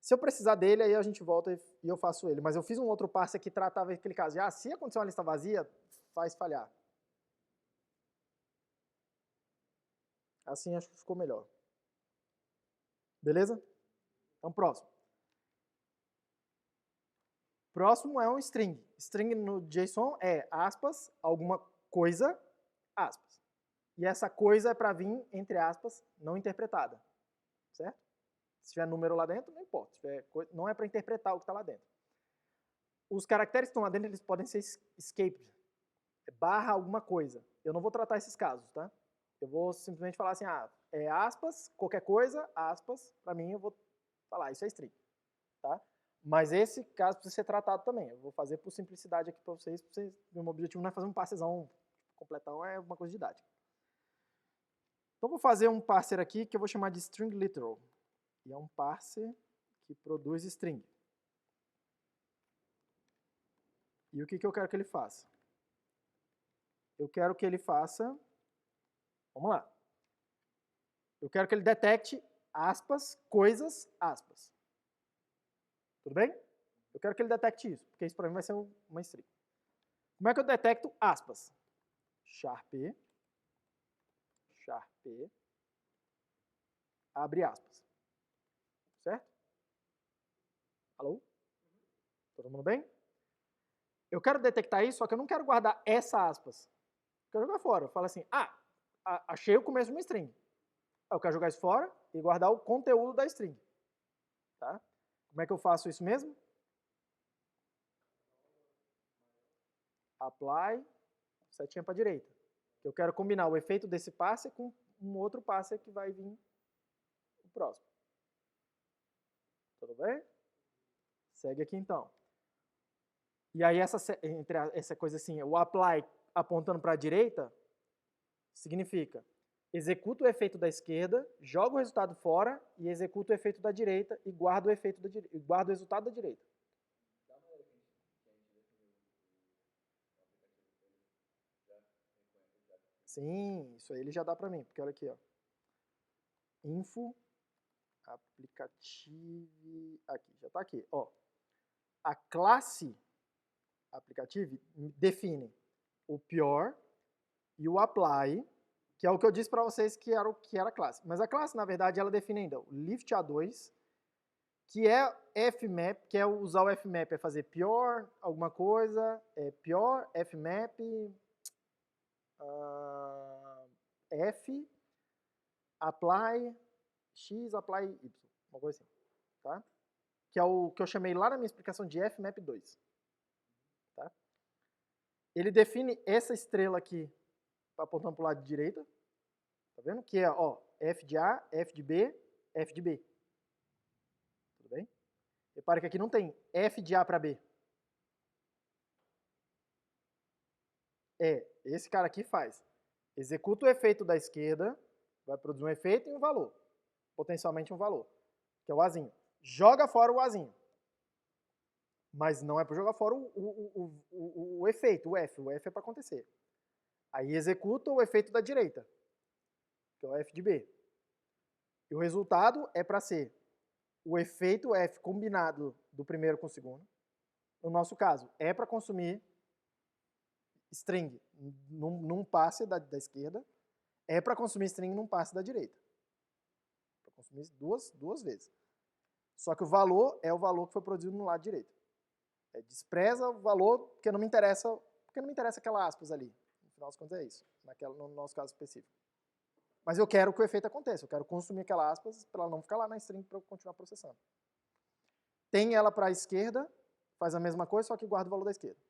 Se eu precisar dele, aí a gente volta e eu faço ele. Mas eu fiz um outro parser que tratava aquele caso de, se acontecer uma lista vazia, faz falhar. Assim acho que ficou melhor. Beleza? Então, próximo. Próximo é um string. String no JSON é aspas, alguma coisa, aspas. E essa coisa é para vir, entre aspas, não interpretada. Certo? Se tiver número lá dentro, não importa. Não é para interpretar o que está lá dentro. Os caracteres que estão lá dentro, eles podem ser escaped. Barra alguma coisa. Eu não vou tratar esses casos, tá? Eu vou simplesmente falar assim, é aspas, qualquer coisa, aspas, para mim eu vou falar, isso é string. Tá? Mas esse caso precisa ser tratado também. Eu vou fazer por simplicidade aqui para vocês. Meu objetivo não é fazer um parsezão completão, é uma coisa didática. Então vou fazer um parser aqui que eu vou chamar de string literal. E é um parser que produz string. E o que eu quero que ele faça? Eu quero que ele faça... Vamos lá. Eu quero que ele detecte aspas, coisas, aspas. Tudo bem? Eu quero que ele detecte isso, porque isso para mim vai ser uma string. Como é que eu detecto aspas? Sharp, abre aspas. Certo? Alô? Todo mundo bem? Eu quero detectar isso, só que eu não quero guardar essa aspas. Eu quero jogar fora. Eu falo assim, achei o começo de uma string. Eu quero jogar isso fora e guardar o conteúdo da string. Tá? Como é que eu faço isso mesmo? Apply, setinha para a direita. Eu quero combinar o efeito desse passe com um outro passe que vai vir o próximo. Tudo bem? Segue aqui então. E aí essa coisa assim, o apply apontando para a direita, significa executo o efeito da esquerda, jogo o resultado fora e executo o efeito da direita e guardo o efeito da direita, guardo o resultado da direita. Sim, isso aí ele já dá para mim, porque olha aqui, ó. Info, aplicativo, aqui, já está aqui, ó. A classe aplicativo define o pior e o apply, que é o que eu disse para vocês que era o que era a classe. Mas a classe, na verdade, ela define ainda o lift A2, que é fmap, que é usar o fmap é fazer pior alguma coisa, pior fmap f apply x apply y, uma coisa assim, tá? Que é o que eu chamei lá na minha explicação de fmap 2, tá? Ele define essa estrela aqui apontando para o lado de direita, tá vendo? Que é, ó, f de A, f de B, f de B. Tudo bem? Repare que aqui não tem f de A para B. Esse cara aqui faz. Executa o efeito da esquerda, vai produzir um efeito e um valor. Potencialmente um valor, que é o Azinho. Joga fora o Azinho. Mas não é para jogar fora o efeito, o F. O F é para acontecer. Aí executa o efeito da direita, que é o F de B. E o resultado é para ser o efeito F combinado do primeiro com o segundo. No nosso caso, é para consumir string num passe da esquerda, é para consumir string num passe da direita. Para consumir duas vezes. Só que o valor é o valor que foi produzido no lado direito. Despreza o valor porque não me interessa aquela aspas ali. No final das contas é isso, no nosso caso específico. Mas eu quero que o efeito aconteça, eu quero consumir aquela aspas para ela não ficar lá na string para eu continuar processando. Tem ela para a esquerda, faz a mesma coisa, só que guarda o valor da esquerda.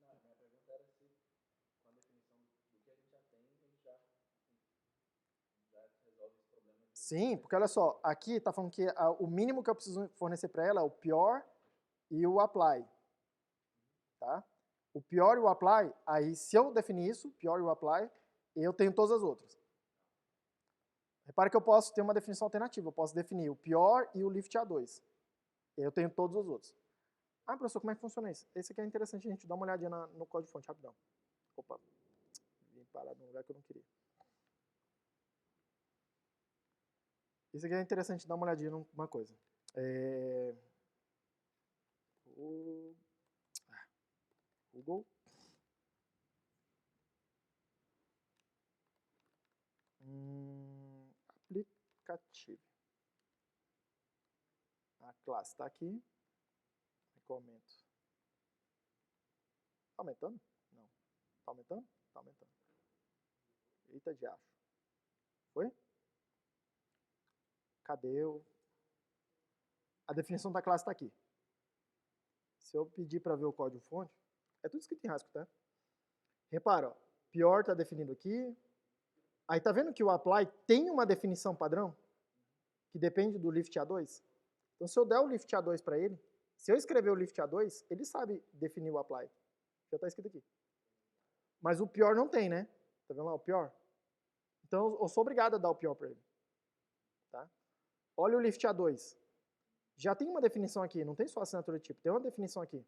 Não, minha pergunta era se, com a definição do que a gente já tem, a gente já resolve esse problema. Sim, porque olha só, aqui está falando que o mínimo que eu preciso fornecer para ela é o pior e o apply. Tá? O pior e o apply, aí se eu definir isso, pior e o apply, eu tenho todas as outras. Repare que eu posso ter uma definição alternativa, eu posso definir o pior e o lift A2. Eu tenho todos os outros. Ah, professor, como é que funciona isso? Esse aqui é interessante a gente dar uma olhadinha no código-fonte, rapidão. Opa, vim parar num lugar que eu não queria. Isso aqui é interessante dar uma olhadinha numa coisa. Google. Aplicativo. A classe está aqui. Recomendo. Está aumentando? Não. Está aumentando? Está aumentando. Eita de acho. Foi? Cadê o... A definição da classe está aqui. Se eu pedir para ver o código-fonte, é tudo escrito em rascunho, tá? Repara, ó, pior está definido aqui. Aí tá vendo que o apply tem uma definição padrão? Que depende do lift A2? Então se eu der o lift A2 para ele, se eu escrever o lift A2, ele sabe definir o apply. Já está escrito aqui. Mas o pior não tem, né? Tá vendo lá o pior? Então eu sou obrigado a dar o pior para ele. Tá? Olha o lift A2. Já tem uma definição aqui, não tem só assinatura de tipo, tem uma definição aqui.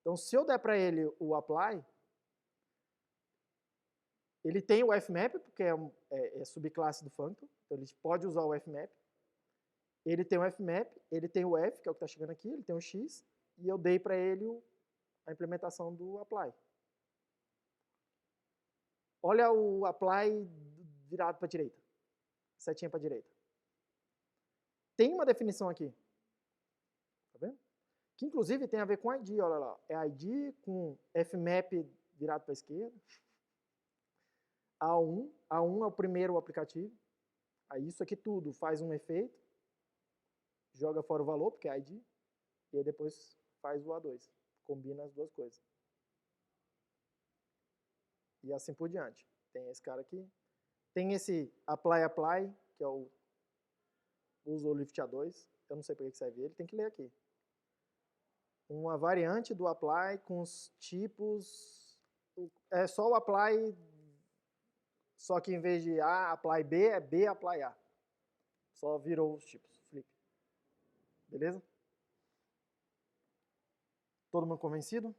Então se eu der para ele o apply, ele tem o fmap, porque é subclasse do functor, então ele pode usar o fmap. Ele tem o fmap, ele tem o f, que é o que está chegando aqui, ele tem o x, e eu dei para ele a implementação do apply. Olha o apply virado para a direita, setinha para a direita. Tem uma definição aqui, tá vendo? Que inclusive tem a ver com ID, olha lá. É ID com fmap virado para a esquerda. A1 é o primeiro aplicativo. Aí isso aqui tudo faz um efeito, joga fora o valor, porque é ID, e aí depois faz o A2. Combina as duas coisas. E assim por diante. Tem esse cara aqui. Tem esse apply, que é o uso o lift A2. Eu não sei para que serve ele, tem que ler aqui. Uma variante do apply com os tipos... É só o apply só que em vez de A, apply B, é B, apply A. Só virou os tipos, flip. Beleza? Todo mundo convencido?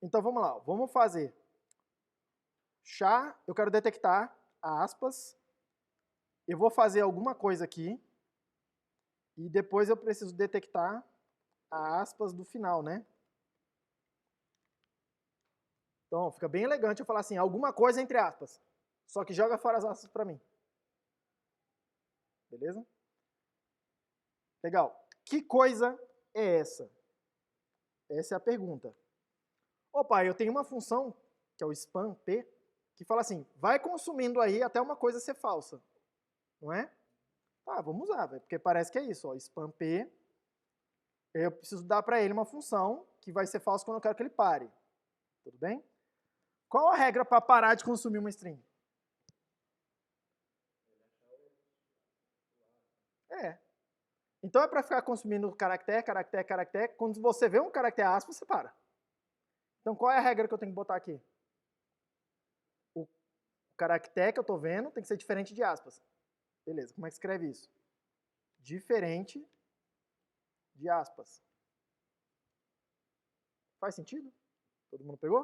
Então vamos lá, vamos fazer char, eu quero detectar aspas, eu vou fazer alguma coisa aqui e depois eu preciso detectar a aspas do final, né? Então fica bem elegante eu falar assim, alguma coisa entre aspas, só que joga fora as aspas para mim. Beleza? Legal. Que coisa é essa? Essa é a pergunta. Opa, eu tenho uma função, que é o spam p, que fala assim, vai consumindo aí até uma coisa ser falsa. Não é? Tá, vamos usar, porque parece que é isso. Ó, spam p, eu preciso dar para ele uma função que vai ser falsa quando eu quero que ele pare. Tudo bem? Qual a regra para parar de consumir uma string? Então é para ficar consumindo caractere, caractere, caractere. Quando você vê um caractere aspas, você para. Então qual é a regra que eu tenho que botar aqui? O caractere que eu estou vendo tem que ser diferente de aspas. Beleza, como é que escreve isso? Diferente de aspas. Faz sentido? Todo mundo pegou?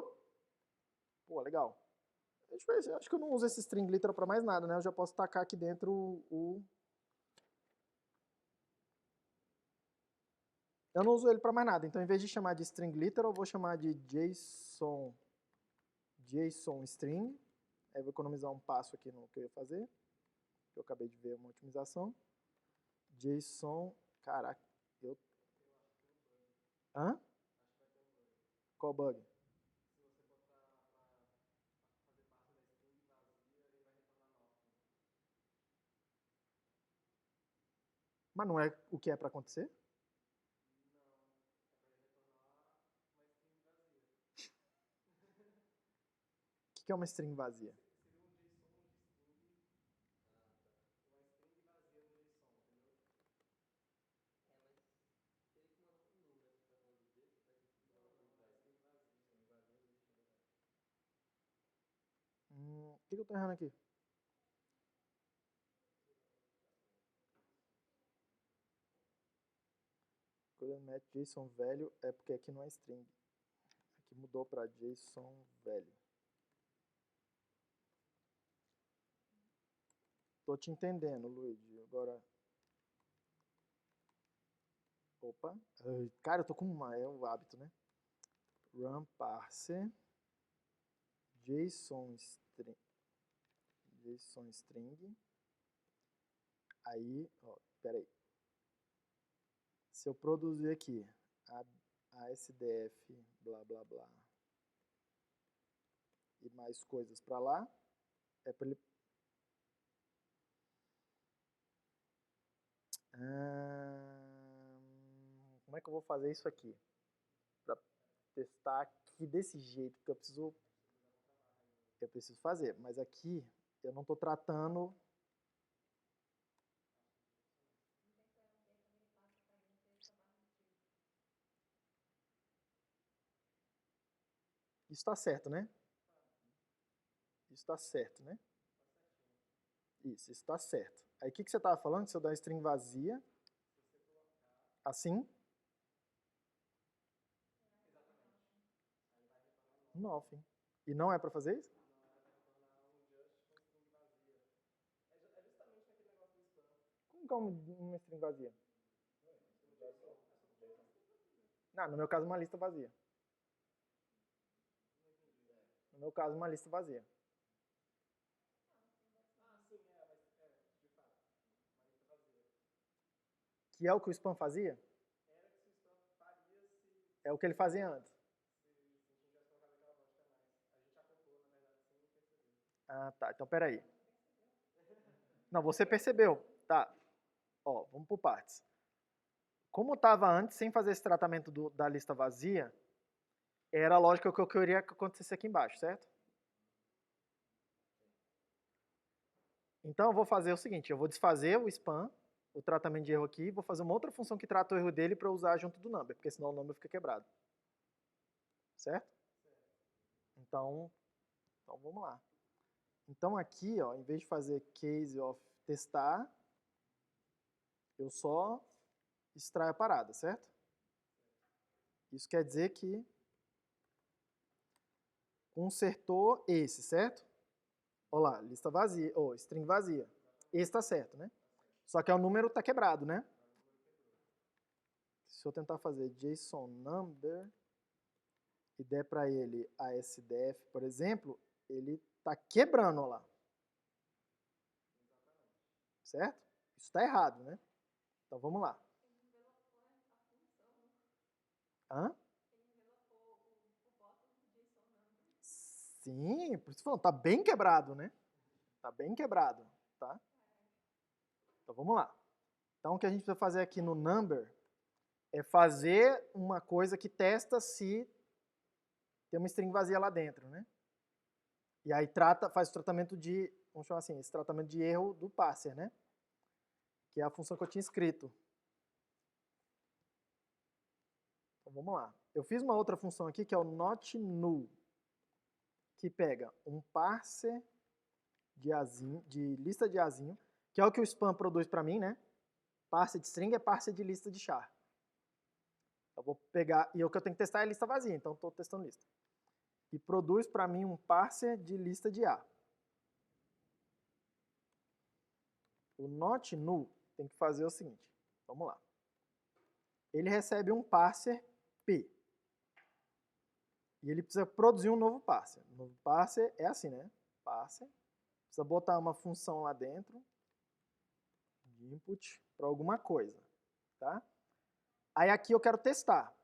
Pô, legal. Acho que eu não uso esse string literal para mais nada, né? Eu já posso tacar aqui dentro o... Eu não uso ele para mais nada. Então, em vez de chamar de string literal, eu vou chamar de JSON string. Aí eu vou economizar um passo aqui no que eu ia fazer. Eu acabei de ver uma otimização. JSON, caraca, eu... Hã? Qual bug? Mas não é o que é para acontecer? O que é uma string vazia? O que eu estou errando aqui? Quando mete JSON velho é porque aqui não é string. Aqui mudou para JSON velho. Tô te entendendo, Luigi. Agora... Opa. Cara, eu tô com uma... É o hábito, né? Run parser JSON string. Aí, ó, peraí. Se eu produzir aqui a SDF, blá, blá, blá, e mais coisas para lá, é para ele... como é que eu vou fazer isso aqui? Para testar aqui desse jeito, porque eu preciso fazer. Mas aqui eu não estou tratando... Isso está certo, né? Isso está certo, né? Isso está certo. Aí o que você estava falando? Se eu dar uma string vazia, assim, nothing. E não é para fazer isso? Como que é uma string vazia? Não, no meu caso, uma lista vazia. No meu caso, uma lista vazia. Que é o que o spam fazia? É o que ele fazia antes. Ah, tá. Então, peraí. Não, você percebeu. Tá. Ó, vamos por partes. Como estava antes, sem fazer esse tratamento da lista vazia, era a lógica que eu queria que acontecesse aqui embaixo, certo? Então, eu vou fazer o seguinte. Eu vou desfazer o spam, o tratamento de erro aqui, vou fazer uma outra função que trata o erro dele para usar junto do number, porque senão o number fica quebrado. Certo? Então vamos lá. Então aqui, ó, em vez de fazer case of testar, eu só extraio a parada, certo? Isso quer dizer que consertou esse, certo? Olha lá, lista vazia, ou string vazia. Esse está certo, né? Só que o número está quebrado, né? Se eu tentar fazer JSON number e der para ele a SDF, por exemplo, ele está quebrando, olha lá. Certo? Isso está errado, né? Então vamos lá. Hã? Sim, por isso falando, tá bem quebrado, né? Tá bem quebrado, tá? Então vamos lá. Então o que a gente precisa fazer aqui no number é fazer uma coisa que testa se tem uma string vazia lá dentro, né? E aí faz o tratamento de, vamos chamar assim, esse tratamento de erro do parser, né? Que é a função que eu tinha escrito. Então vamos lá. Eu fiz uma outra função aqui que é o not null, que pega um parser de lista de azinho, que é o que o spam produz para mim, né? Parser de string é parser de lista de char. Eu vou pegar, e o que eu tenho que testar é lista vazia, então estou testando lista. E produz para mim um parser de lista de A. O not null tem que fazer o seguinte, vamos lá. Ele recebe um parser P. E ele precisa produzir um novo parser. O novo parser é assim, né? Parser. Precisa botar uma função lá dentro de input para alguma coisa, tá? Aí aqui eu quero testar.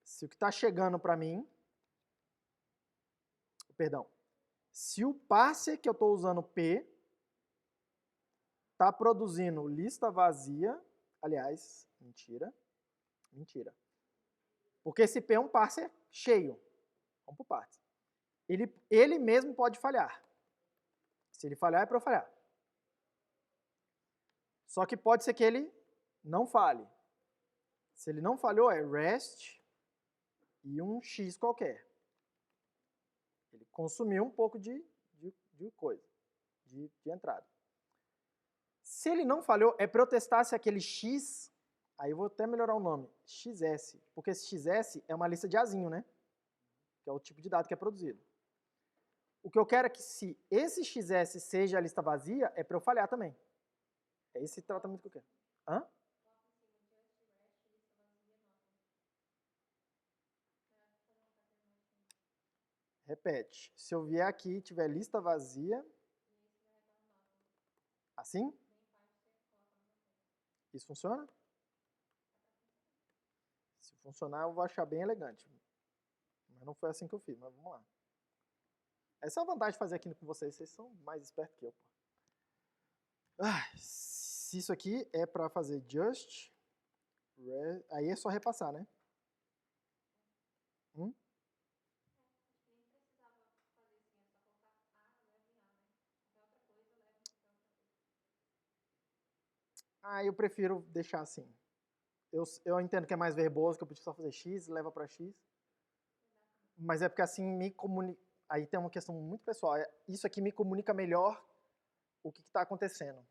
Se o que está chegando para mim, perdão, se o parser que eu estou usando P está produzindo lista vazia, aliás, mentira, porque esse P é um parser cheio, vamos por partes. Ele mesmo pode falhar. Se ele falhar, é para eu falhar. Só que pode ser que ele não falhe. Se ele não falhou, é rest e um X qualquer. Ele consumiu um pouco de coisa, de entrada. Se ele não falhou, é para eu testar se aquele X, aí eu vou até melhorar o nome, XS, porque esse XS é uma lista de Azinho, né? Que é o tipo de dado que é produzido. O que eu quero é que se esse XS seja a lista vazia, é para eu falhar também. É esse tratamento que eu quero. Hã? Repete. Se eu vier aqui e tiver lista vazia, assim? Isso funciona? Se funcionar, eu vou achar bem elegante. Mas não foi assim que eu fiz, mas vamos lá. Essa é a vantagem de fazer aqui com vocês. Vocês são mais espertos que eu, pô. Se isso aqui é para fazer just, aí é só repassar, né? Eu prefiro deixar assim. Eu entendo que é mais verboso, que eu preciso só fazer X, leva para X. Mas é porque assim me comunica. Aí tem uma questão muito pessoal. Isso aqui me comunica melhor o que está acontecendo.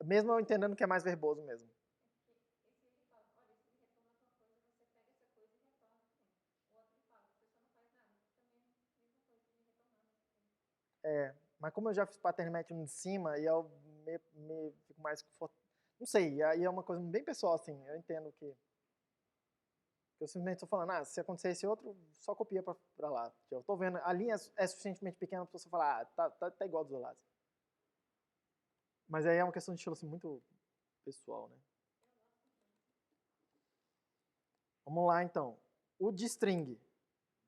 Mesmo eu entendendo que é mais verboso mesmo. Mas como eu já fiz pattern matching de cima, e eu me fico mais... Não sei, aí é uma coisa bem pessoal, assim. Eu entendo que... Eu simplesmente estou falando, se acontecer esse outro, só copia para lá. Eu estou vendo, a linha é suficientemente pequena para você falar, tá igual dos lados. Mas aí é uma questão de estilo assim, muito pessoal, né? Vamos lá, então. O de string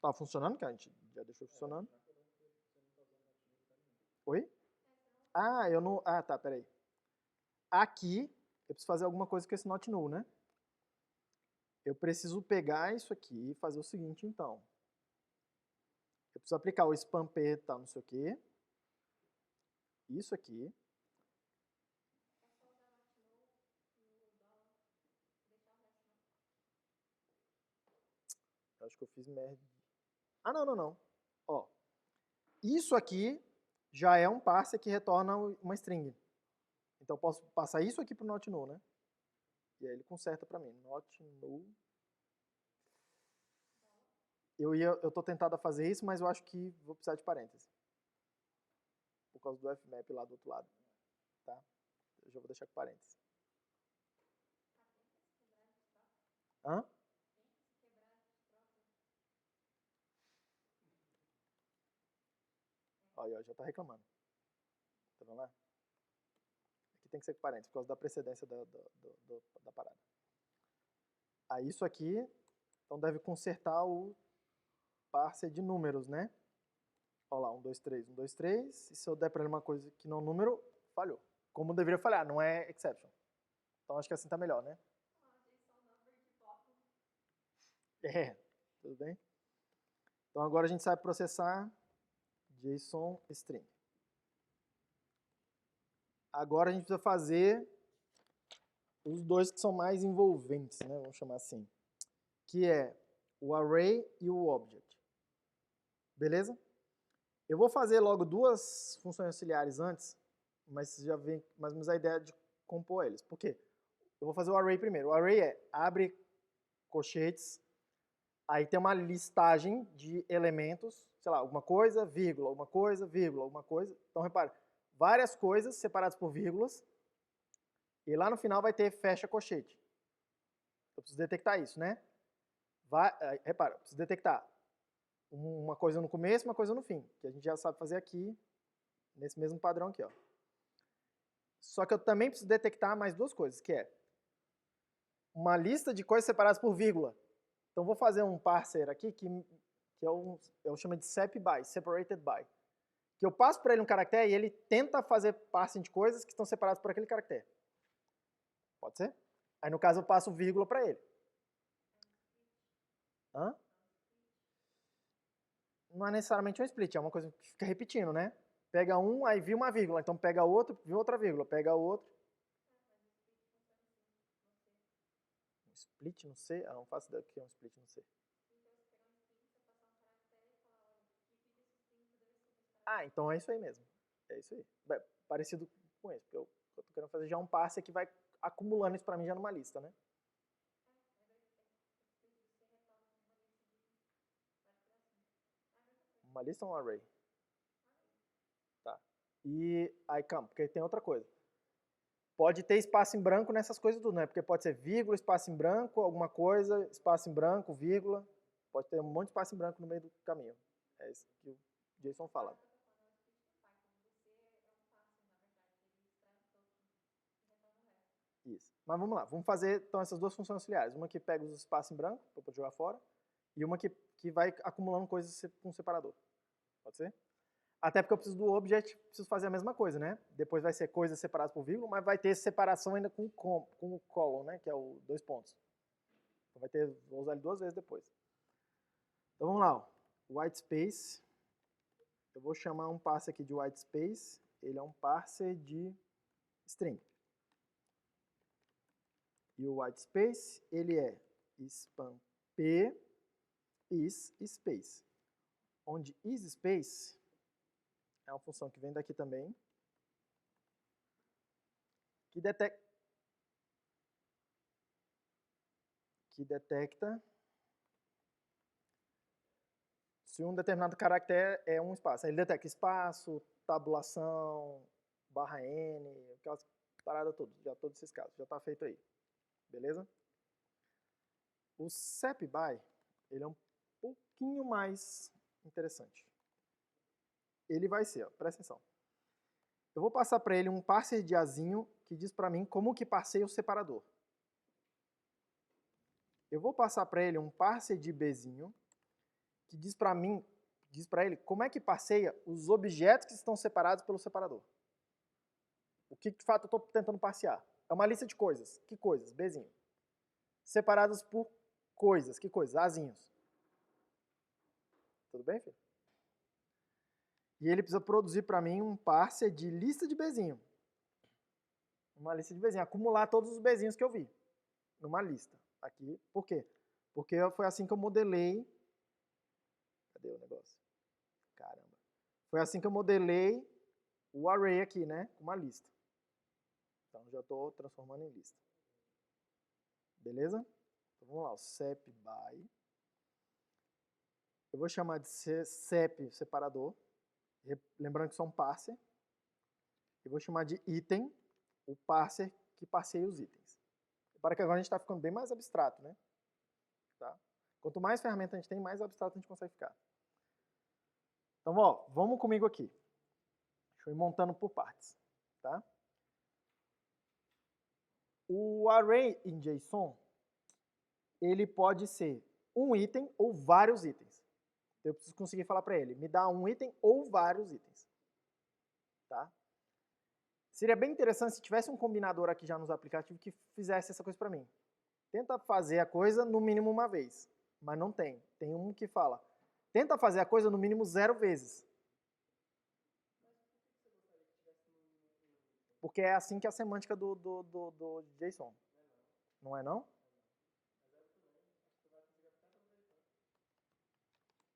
tá funcionando, que a gente já deixou funcionando. Oi? Eu não... tá, peraí. Aqui, eu preciso fazer alguma coisa com esse not null, né? Eu preciso pegar isso aqui e fazer o seguinte, então. Eu preciso aplicar o spam p, tá, não sei o quê. Isso aqui. Eu acho que eu fiz merda. Não. Ó. isso aqui já é um parser que retorna uma string. Então eu posso passar isso aqui para o not null, né? E aí ele conserta para mim. Not null. Eu tô tentado a fazer isso, mas eu acho que vou precisar de parênteses. Por causa do fmap lá do outro lado. Tá? Eu já vou deixar com parênteses. Hã? Olha, já tá reclamando. Tá vendo lá? Aqui tem que ser com parênteses, por causa da precedência da parada. Aí isso aqui, então deve consertar o parser de números, né? Olha lá, 1, 2, 3, 1, 2, 3. E se eu der para ele uma coisa que não é um número, falhou. Como deveria falhar, não é exception. Então acho que assim tá melhor, né? É, tudo bem? Então agora a gente sabe processar JSON string. Agora a gente precisa fazer os dois que são mais envolventes, né? Vamos chamar assim. Que é o array e o object. Beleza? Eu vou fazer logo duas funções auxiliares antes, mas você já vem mais ou menos a ideia de compor eles. Por quê? Eu vou fazer o array primeiro. O array é abre colchetes, aí tem uma listagem de elementos, sei lá, alguma coisa, vírgula, alguma coisa, vírgula, alguma coisa. Então, repare, várias coisas separadas por vírgulas, e lá no final vai ter fecha colchete. Eu preciso detectar isso, né? Repara, eu preciso detectar uma coisa no começo e uma coisa no fim, que a gente já sabe fazer aqui, nesse mesmo padrão aqui, ó. Só que eu também preciso detectar mais duas coisas, que é uma lista de coisas separadas por vírgula. Então, vou fazer um parser aqui que eu chamo de sep by, separated by. Que eu passo para ele um caractere e ele tenta fazer parsing de coisas que estão separadas por aquele caractere. Pode ser? Aí, no caso, eu passo vírgula para ele. Hã? Não é necessariamente um split, é uma coisa que fica repetindo, né? Pega um, aí viu uma vírgula, então pega outro, viu outra vírgula, pega outro. Um split no C? Ah, não faço ideia do que é um split no C. Ah, então é isso aí mesmo. É isso aí. Parecido com esse, porque eu tô querendo fazer já um parser que vai acumulando isso para mim já numa lista, né? Uma lista ou um array? Tá. E aí, calma, porque tem outra coisa. Pode ter espaço em branco nessas coisas tudo, né? Porque pode ser vírgula, espaço em branco, alguma coisa, espaço em branco, vírgula. Pode ter um monte de espaço em branco no meio do caminho. É isso que o Jason fala. Isso. Mas vamos lá, vamos fazer então essas duas funções auxiliares. Uma que pega os espaços em branco, para poder jogar fora, e uma que vai acumulando coisas com um separador. Pode ser? Até porque eu preciso do object, preciso fazer a mesma coisa, né? Depois vai ser coisas separadas por vírgula, mas vai ter separação ainda com o colon, né? Que é o dois pontos. Então vai ter, vou usar ele duas vezes depois. Então vamos lá, ó. White space. Eu vou chamar um parser aqui de white space. Ele é um parser de string. E o white space, ele é span p is space. Onde is space é uma função que vem daqui também, que detecta se um determinado caractere é um espaço. Ele detecta espaço, tabulação, barra n, aquelas paradas todas, já todos esses casos, já está feito aí. Beleza? O sep by, ele é um pouquinho mais interessante. Ele vai ser, ó, presta atenção. Eu vou passar para ele um parser de Azinho que diz para mim como que passeia o separador. Eu vou passar para ele um parser de Bzinho que diz para mim, diz para ele como é que passeia os objetos que estão separados pelo separador. O que de fato eu estou tentando passear? É uma lista de coisas. Que coisas? Bzinho. Separadas por coisas. Que coisas? Azinhos. Tudo bem, filho? E ele precisa produzir para mim um parser de lista de Bzinho. Uma lista de Bzinho. Acumular todos os Bzinhos que eu vi numa lista. Aqui. Por quê? Porque foi assim que eu modelei. Cadê o negócio? Caramba. Foi assim que eu modelei o array aqui, né? Uma lista. Então, já estou transformando em lista. Beleza? Então, vamos lá, o sep by. Eu vou chamar de sep separador. Lembrando que isso é um parser. Eu vou chamar de item, o parser que parseia os itens. Para que agora a gente está ficando bem mais abstrato, né? Tá? Quanto mais ferramenta a gente tem, mais abstrato a gente consegue ficar. Então, ó, vamos comigo aqui. Deixa eu ir montando por partes. Tá? O array em JSON, ele pode ser um item ou vários itens. Eu preciso conseguir falar para ele, me dá um item ou vários itens. Tá? Seria bem interessante se tivesse um combinador aqui já nos aplicativos que fizesse essa coisa para mim. Tenta fazer a coisa no mínimo uma vez, mas não tem. Tem um que fala, tenta fazer a coisa no mínimo 0 vezes. Porque é assim que é a semântica do JSON. Não é não?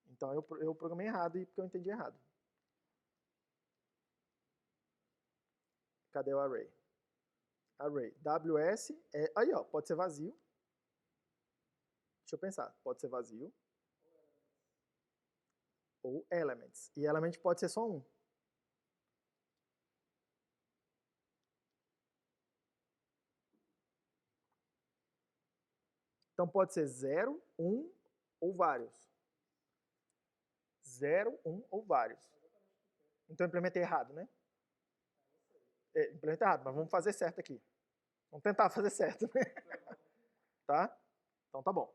Então eu programei errado e porque eu entendi errado. Cadê o array? Array. WS é... Aí, ó, pode ser vazio. Deixa eu pensar. Pode ser vazio. Ou elements. E element pode ser só um. Então pode ser 0, 1 ou vários. 0, 1 ou vários. Então eu implementei errado, né? Implementei errado, mas vamos fazer certo aqui. Vamos tentar fazer certo, né? Tá? Então tá bom.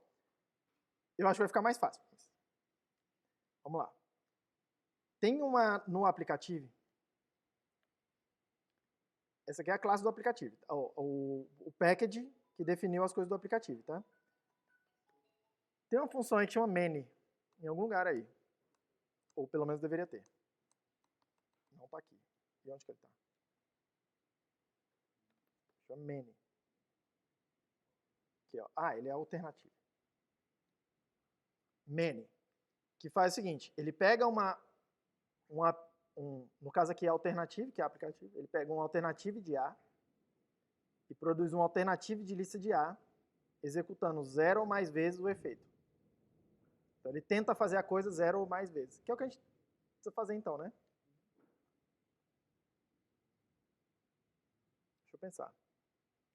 Eu acho que vai ficar mais fácil. Vamos lá. Tem uma no aplicativo. Essa aqui é a classe do aplicativo. O package que definiu as coisas do aplicativo, tá? Tem uma função aí que chama many, em algum lugar aí. Ou pelo menos deveria ter. Não tá aqui. E onde que ele tá? Chama many. Aqui, ó. Ah, ele é alternativo. Many. Que faz o seguinte, ele pega no caso aqui é alternativo, que é aplicativo, ele pega um alternativo de A e produz um alternativo de lista de A, executando 0 ou mais vezes o efeito. Então ele tenta fazer a coisa 0 ou mais vezes, que é o que a gente precisa fazer então, né? Deixa eu pensar.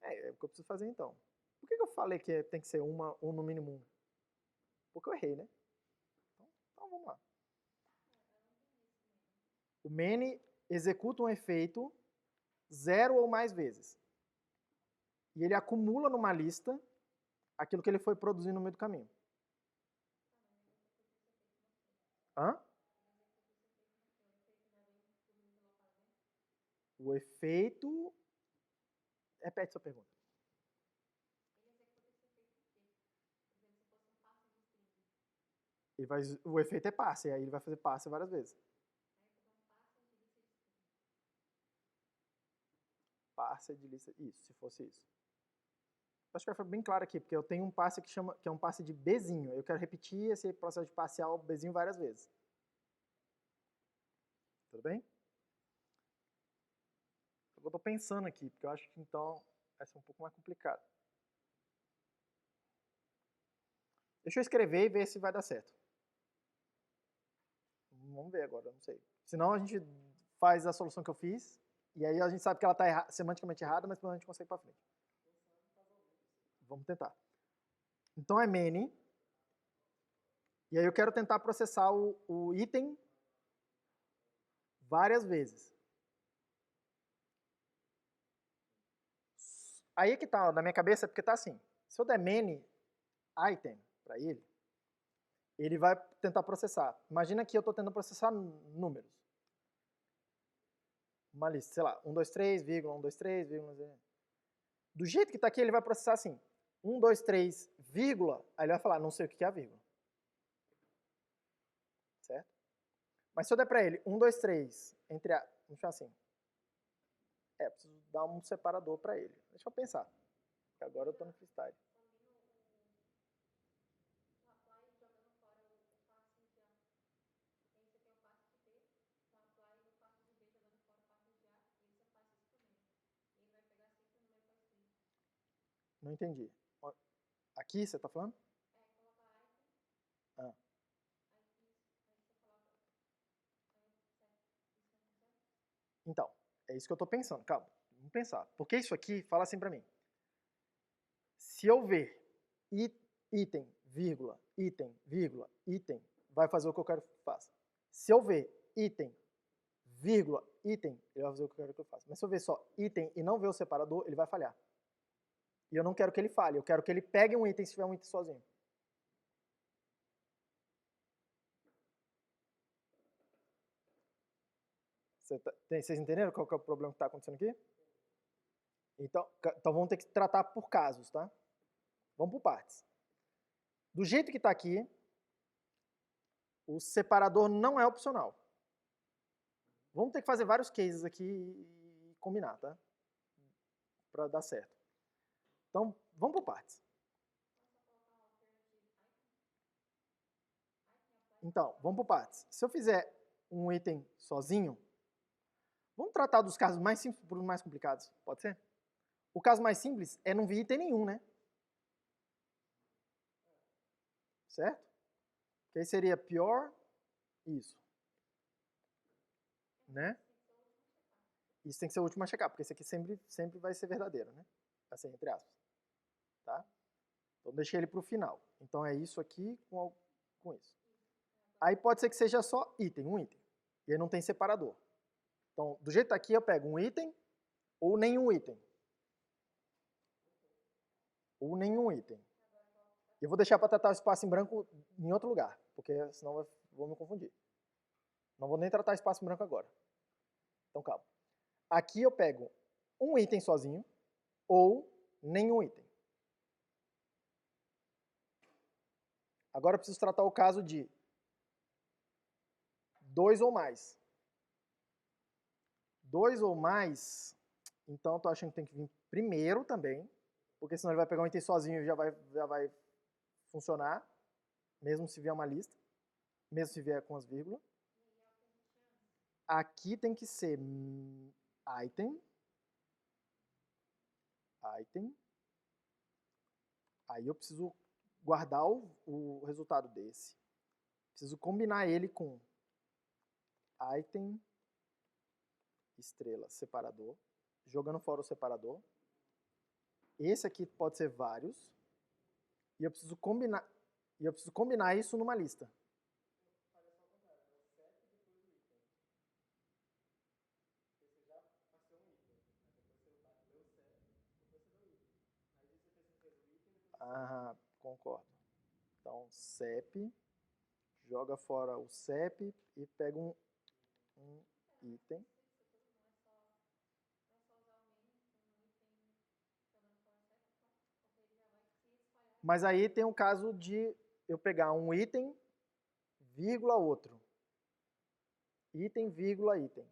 É o que eu preciso fazer então. Por que eu falei que tem que ser ou no mínimo 1? Porque eu errei, né? Então vamos lá. O many executa um efeito 0 ou mais vezes. E ele acumula numa lista aquilo que ele foi produzindo no meio do caminho. Hã? O efeito... Repete sua pergunta. O efeito é passe, aí ele vai fazer passe várias vezes. Passe de lista... Isso, se fosse isso. Acho que vai ficar bem claro aqui, porque eu tenho um passe que é um passe de Bzinho. Eu quero repetir esse processo de passear o Bzinho várias vezes. Tudo bem? Eu estou pensando aqui, porque eu acho que então vai ser um pouco mais complicado. Deixa eu escrever e ver se vai dar certo. Vamos ver agora, não sei. Senão a gente faz a solução que eu fiz, e aí a gente sabe que ela está semanticamente errada, mas pelo menos a gente consegue ir para frente. Vamos tentar. Então é many. E aí eu quero tentar processar o item várias vezes. Aí é que tá, na minha cabeça, porque tá assim. Se eu der many item para ele vai tentar processar. Imagina que eu estou tentando processar números. Uma lista, sei lá, 1, 2, 3, vírgula, 1, 2, 3, vírgula. Do jeito que está aqui, ele vai processar assim. 1, 2, 3, vírgula, aí ele vai falar, não sei o que é a vírgula. Certo? Mas se eu der para ele 1, 2, 3, entre a... Vamos chamar assim. Preciso dar um separador para ele. Deixa eu pensar. Porque agora eu estou no freestyle. Não entendi. Aqui você está falando? Ah. Então, é isso que eu estou pensando. Calma, vamos pensar. Porque isso aqui, fala assim para mim. Se eu ver item, vírgula, item, vírgula, item, vai fazer o que eu quero que faça. Se eu ver item, vírgula, item, ele vai fazer o que eu quero que eu faça. Mas se eu ver só item e não ver o separador, ele vai falhar. E eu não quero que ele falhe, eu quero que ele pegue um item se tiver um item sozinho. Vocês entenderam qual que é o problema que está acontecendo aqui? Então vamos ter que tratar por casos, tá? Vamos por partes. Do jeito que está aqui, o separador não é opcional. Vamos ter que fazer vários cases aqui e combinar, tá? Para dar certo. Então, vamos por partes. Então, vamos por partes. Se eu fizer um item sozinho, vamos tratar dos casos mais simples para os mais complicados, pode ser? O caso mais simples é não vir item nenhum, né? Certo? Que aí seria pior isso. Né? Isso tem que ser o último a checar, porque esse aqui sempre vai ser verdadeiro, né? Vai ser entre aspas. Tá? Então deixei ele para o final. Então é isso aqui com isso. Aí pode ser que seja só item, um item. E aí não tem separador. Então, do jeito aqui eu pego um item ou nenhum item. Ou nenhum item. Eu vou deixar para tratar o espaço em branco em outro lugar, porque senão eu vou me confundir. Não vou nem tratar espaço em branco agora. Então, calma. Aqui eu pego um item sozinho ou nenhum item. Agora eu preciso tratar o caso de dois ou mais. Dois ou mais, então eu tô achando que tem que vir primeiro também, porque senão ele vai pegar um item sozinho e já vai funcionar, mesmo se vier uma lista, mesmo se vier com as vírgulas. Aqui tem que ser item, item. Aí eu preciso guardar o resultado desse. Preciso combinar ele com item, estrela, separador, jogando fora o separador. Esse aqui pode ser vários. E eu preciso combinar isso numa lista. Ah, concordo. Então, CEP, joga fora o CEP e pega um item. Mas aí tem o caso de eu pegar um item, vírgula, outro. Item, vírgula, item.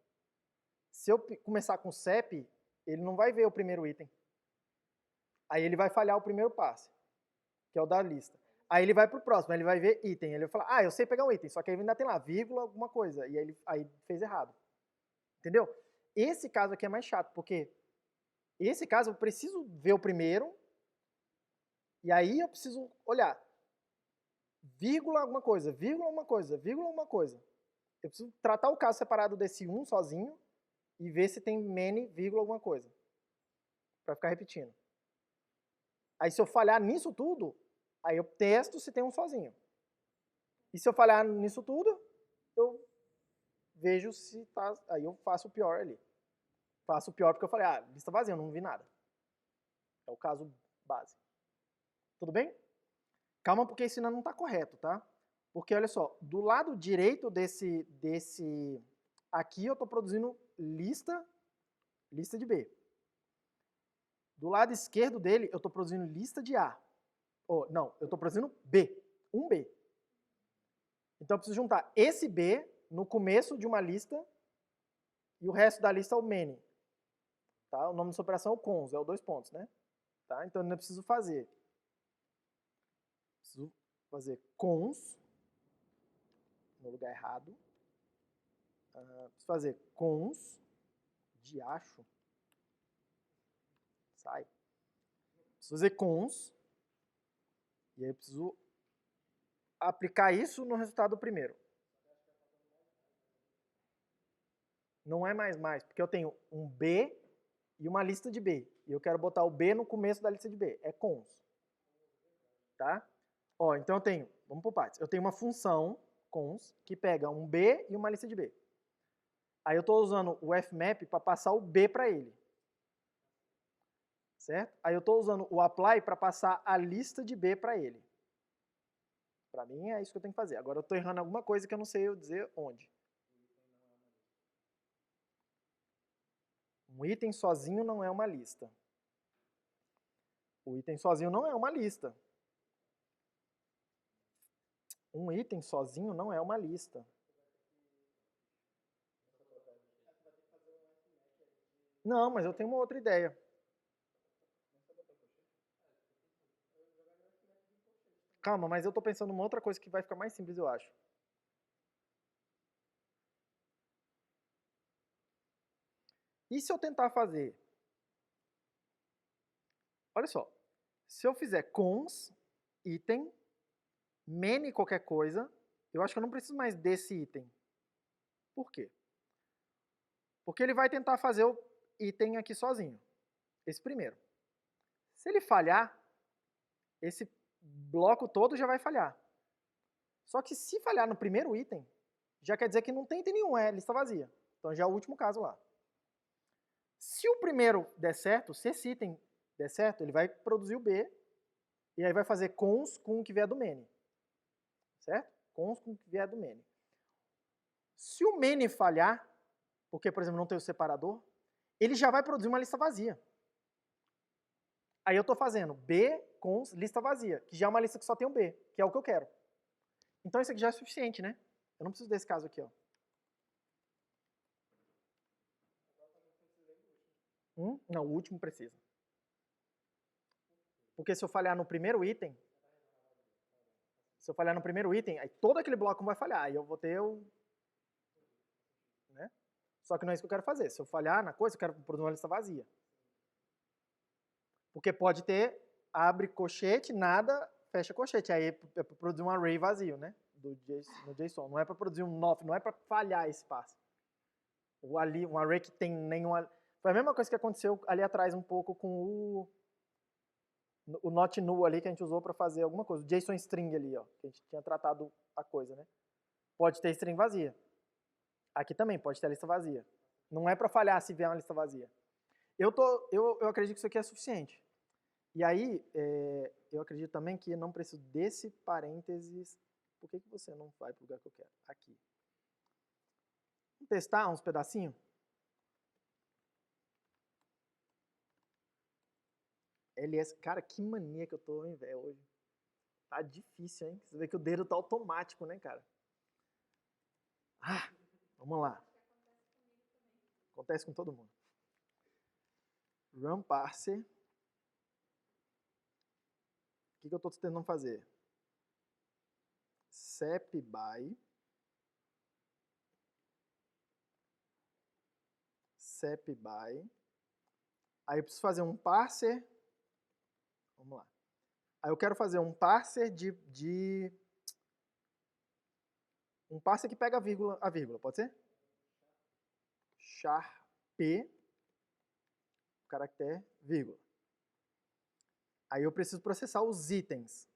Se eu começar com CEP, ele não vai ver o primeiro item. Aí ele vai falhar o primeiro passe, que é o da lista. Aí ele vai pro próximo, ele vai ver item. Ele vai falar, eu sei pegar um item, só que aí ainda tem lá, vírgula, alguma coisa. E aí fez errado. Entendeu? Esse caso aqui é mais chato, porque esse caso eu preciso ver o primeiro, e aí eu preciso olhar. Vírgula alguma coisa, vírgula alguma coisa, vírgula alguma coisa. Eu preciso tratar o caso separado desse um sozinho e ver se tem many, vírgula alguma coisa. Para ficar repetindo. Aí se eu falhar nisso tudo, aí eu testo se tem um sozinho. E se eu falhar nisso tudo, eu vejo se tá. Aí eu faço o pior ali. Faço o pior porque eu falei, lista vazia, eu não vi nada. É o caso base. Tudo bem? Calma, porque isso ainda não está correto, tá? Porque olha só, do lado direito desse aqui eu estou produzindo lista de B. Do lado esquerdo dele eu estou produzindo lista de A. Não, eu estou produzindo B, um B. Então eu preciso juntar esse B no começo de uma lista e o resto da lista é o many. Tá? O nome dessa operação é o cons, é o 2 pontos, né? Tá? Então eu não preciso fazer. Preciso fazer cons no lugar errado. Preciso fazer cons de acho. Sai. Preciso fazer cons. E aí eu preciso aplicar isso no resultado primeiro. Não é mais, porque eu tenho um B e uma lista de B. E eu quero botar o B no começo da lista de B. É cons. Tá? Ó, então eu tenho, vamos por partes. Eu tenho uma função cons que pega um B e uma lista de B. Aí eu estou usando o fmap para passar o B para ele. Certo? Aí eu estou usando o apply para passar a lista de B para ele. Para mim é isso que eu tenho que fazer. Agora eu estou errando alguma coisa que eu não sei eu dizer onde. Um item sozinho não é uma lista. O item sozinho não é uma lista. Um item sozinho não é uma lista. Não, mas eu tenho uma outra ideia. Calma, mas eu estou pensando numa outra coisa que vai ficar mais simples, eu acho. E se eu tentar fazer? Olha só. Se eu fizer cons, item, many qualquer coisa, eu acho que eu não preciso mais desse item. Por quê? Porque ele vai tentar fazer o item aqui sozinho. Esse primeiro. Se ele falhar, esse bloco todo já vai falhar. Só que se falhar no primeiro item, já quer dizer que não tem item nenhum, é lista vazia. Então já é o último caso lá. Se o primeiro der certo, se esse item der certo, ele vai produzir o B, e aí vai fazer cons com o que vier do many. Certo? Cons com o que vier do many. Se o many falhar, porque, por exemplo, não tem o separador, ele já vai produzir uma lista vazia. Aí eu estou fazendo B cons lista vazia, que já é uma lista que só tem um B, que é o que eu quero. Então isso aqui já é suficiente, né? Eu não preciso desse caso aqui, ó. Não, o último precisa. Porque se eu falhar no primeiro item, aí todo aquele bloco vai falhar. Aí eu vou ter o... Né? Só que não é isso que eu quero fazer. Se eu falhar na coisa, eu quero produzir uma lista vazia. Porque pode ter, abre colchete, nada, fecha colchete. Aí é para produzir um array vazio, né? No JSON. Não é para produzir um nothing, não é para falhar esse passo. Um array que tem nenhuma... Foi a mesma coisa que aconteceu ali atrás um pouco com o not null ali que a gente usou para fazer alguma coisa. O JSON string ali, ó, que a gente tinha tratado a coisa, né? Pode ter string vazia. Aqui também pode ter a lista vazia. Não é para falhar se vier uma lista vazia. Eu acredito que isso aqui é suficiente. E aí, eu acredito também que não preciso desse parênteses. Por que você não vai para o lugar que eu quero? Aqui. Vamos testar uns pedacinhos? LS, cara, que mania que eu tô, hein, velho, hoje. Tá difícil, hein? Você vê que o dedo tá automático, né, cara? Vamos lá. Acontece com todo mundo. Run parser. O que eu tô tentando fazer? Sep by. Sep by. Aí eu preciso fazer um parser. Vamos lá. Aí eu quero fazer um parser um parser que pega a vírgula, pode ser? Char P, caractere, vírgula. Aí eu preciso processar os itens.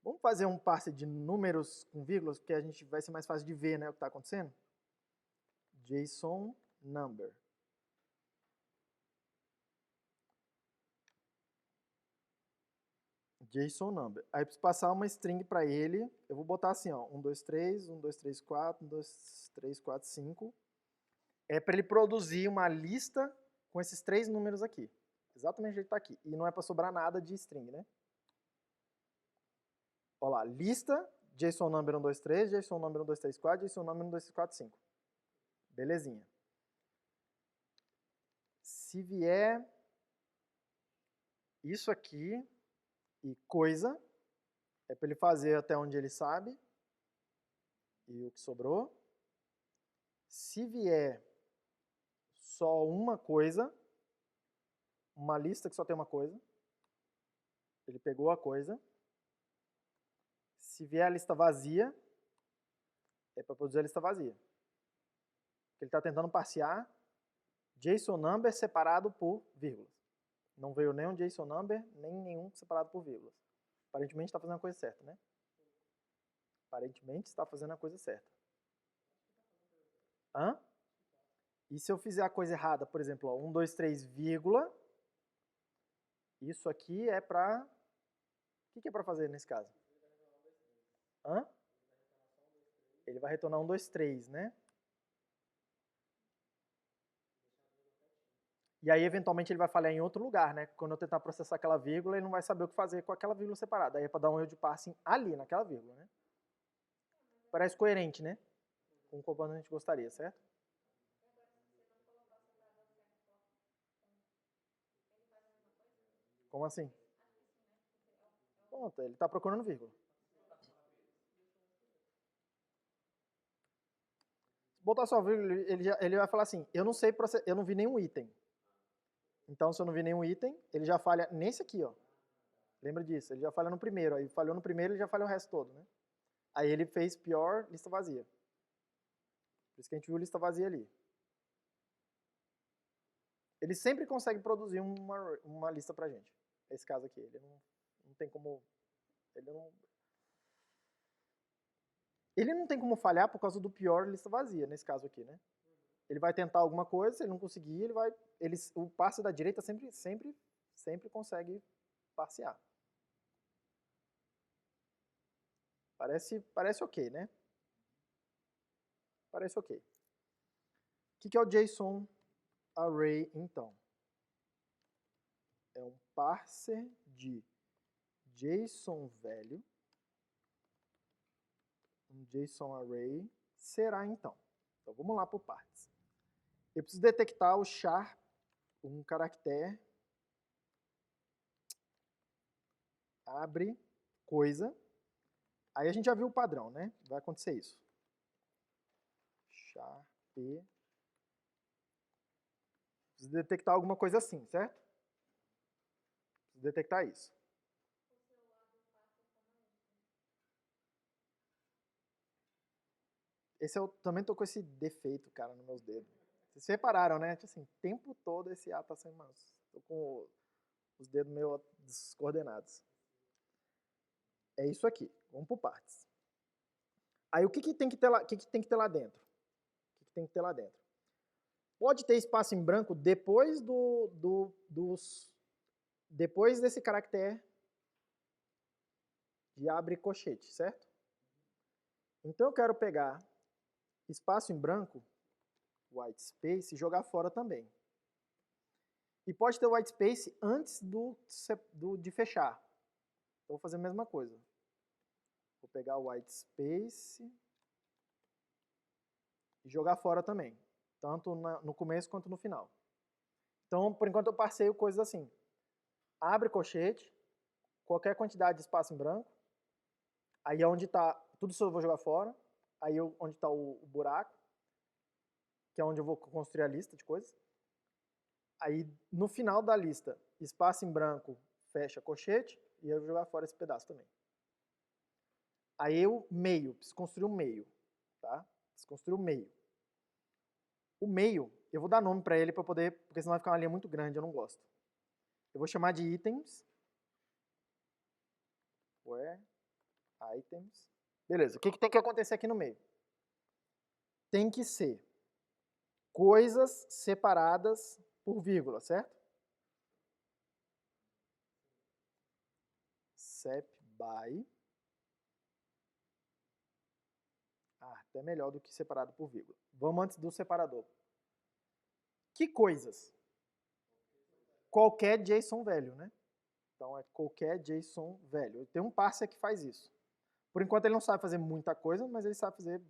Vamos fazer um parser de números com vírgulas, porque a gente vai ser mais fácil de ver, né, o que está acontecendo? JSON number. JSON number. Aí eu preciso passar uma string para ele. Eu vou botar assim, ó, 1, 2, 3, 1, 2, 3, 4, 1, 2, 3, 4, 5. É para ele produzir uma lista com esses 3 números aqui. Exatamente o jeito que está aqui. E não é para sobrar nada de string, né? Olha lá, lista, JSON number 1, 2, 3, JSON number 1, 2, 3, 4, JSON number 1, 2, 3, 4, 5. Belezinha. Se vier isso aqui e coisa, é para ele fazer até onde ele sabe. E o que sobrou. Se vier só uma coisa, uma lista que só tem uma coisa, Ele pegou a coisa. Se vier a lista vazia, é para produzir a lista vazia. Ele está tentando parsear JSON number separado por vírgulas. Não veio nem um JSON number, nem nenhum separado por vírgulas. Aparentemente está fazendo a coisa certa, né? Aparentemente está fazendo a coisa certa. Hã? E se eu fizer a coisa errada, por exemplo, ó, 1, 2, 3, vírgula, isso aqui é para... O que é para fazer nesse caso? Hã? Ele vai retornar 1, 2, 3, né? E aí, eventualmente, ele vai falhar em outro lugar, né? Quando eu tentar processar aquela vírgula, ele não vai saber o que fazer com aquela vírgula separada. Aí é para dar um erro de parsing ali, naquela vírgula, né? Parece coerente, né? Com o como a gente gostaria, certo? Como assim? Pronto, ele está procurando vírgula. Se botar só vírgula, ele vai falar assim, eu não sei, eu não vi nenhum item. Então, se eu não vi nenhum item, ele já falha nesse aqui, ó. Lembra disso? Ele já falha no primeiro. Aí falhou no primeiro, ele já falha o resto todo, né? Aí ele fez pior lista vazia. Por isso que a gente viu lista vazia ali. Ele sempre consegue produzir uma lista pra gente. Esse caso aqui, ele não tem como... Ele não tem como falhar por causa do pior lista vazia, nesse caso aqui, né? Ele vai tentar alguma coisa, se ele não conseguir, o passe da direita sempre consegue parsear. Parece ok, né? Parece ok. O que é o JSON Array, então? É um parser de JSON velho. Um JSON Array será, então. Então, vamos lá por partes. Eu preciso detectar o char, um caractere, abre, coisa. Aí a gente já viu o padrão, né? Vai acontecer isso. Char, P. Preciso detectar alguma coisa assim, certo? Preciso detectar isso. Eu também tô com esse defeito, cara, nos meus dedos. Vocês repararam, né? Assim, o tempo todo esse A tá sem mãos. Tô com os dedos meio descoordenados. É isso aqui. Vamos por partes. Aí o que tem que ter lá, o que tem que ter lá dentro? O que tem que ter lá dentro? Pode ter espaço em branco depois depois desse caractere de abre colchete, certo? Então eu quero pegar espaço em branco, white space, e jogar fora também. E pode ter white space antes de fechar. Então vou fazer a mesma coisa. Vou pegar o white space e jogar fora também. Tanto no começo quanto no final. Então, por enquanto eu parseio coisas assim. Abre colchete, qualquer quantidade de espaço em branco. Aí é onde está, tudo isso eu vou jogar fora. Aí onde está o buraco, que é onde eu vou construir a lista de coisas. Aí no final da lista, espaço em branco, fecha colchete, e eu vou jogar fora esse pedaço também. Aí eu preciso construir um meio, tá? Preciso construir um meio. O meio, eu vou dar nome para ele para poder, porque senão vai ficar uma linha muito grande, eu não gosto. Eu vou chamar de itens. Where items. Beleza, o que tem que acontecer aqui no meio? Tem que ser coisas separadas por vírgula, certo? Sep by. Até melhor do que separado por vírgula. Vamos antes do separador. Que coisas? Qualquer JSON velho, né? Então é qualquer JSON velho. Tem um parser que faz isso. Por enquanto ele não sabe fazer muita coisa, mas ele sabe fazer,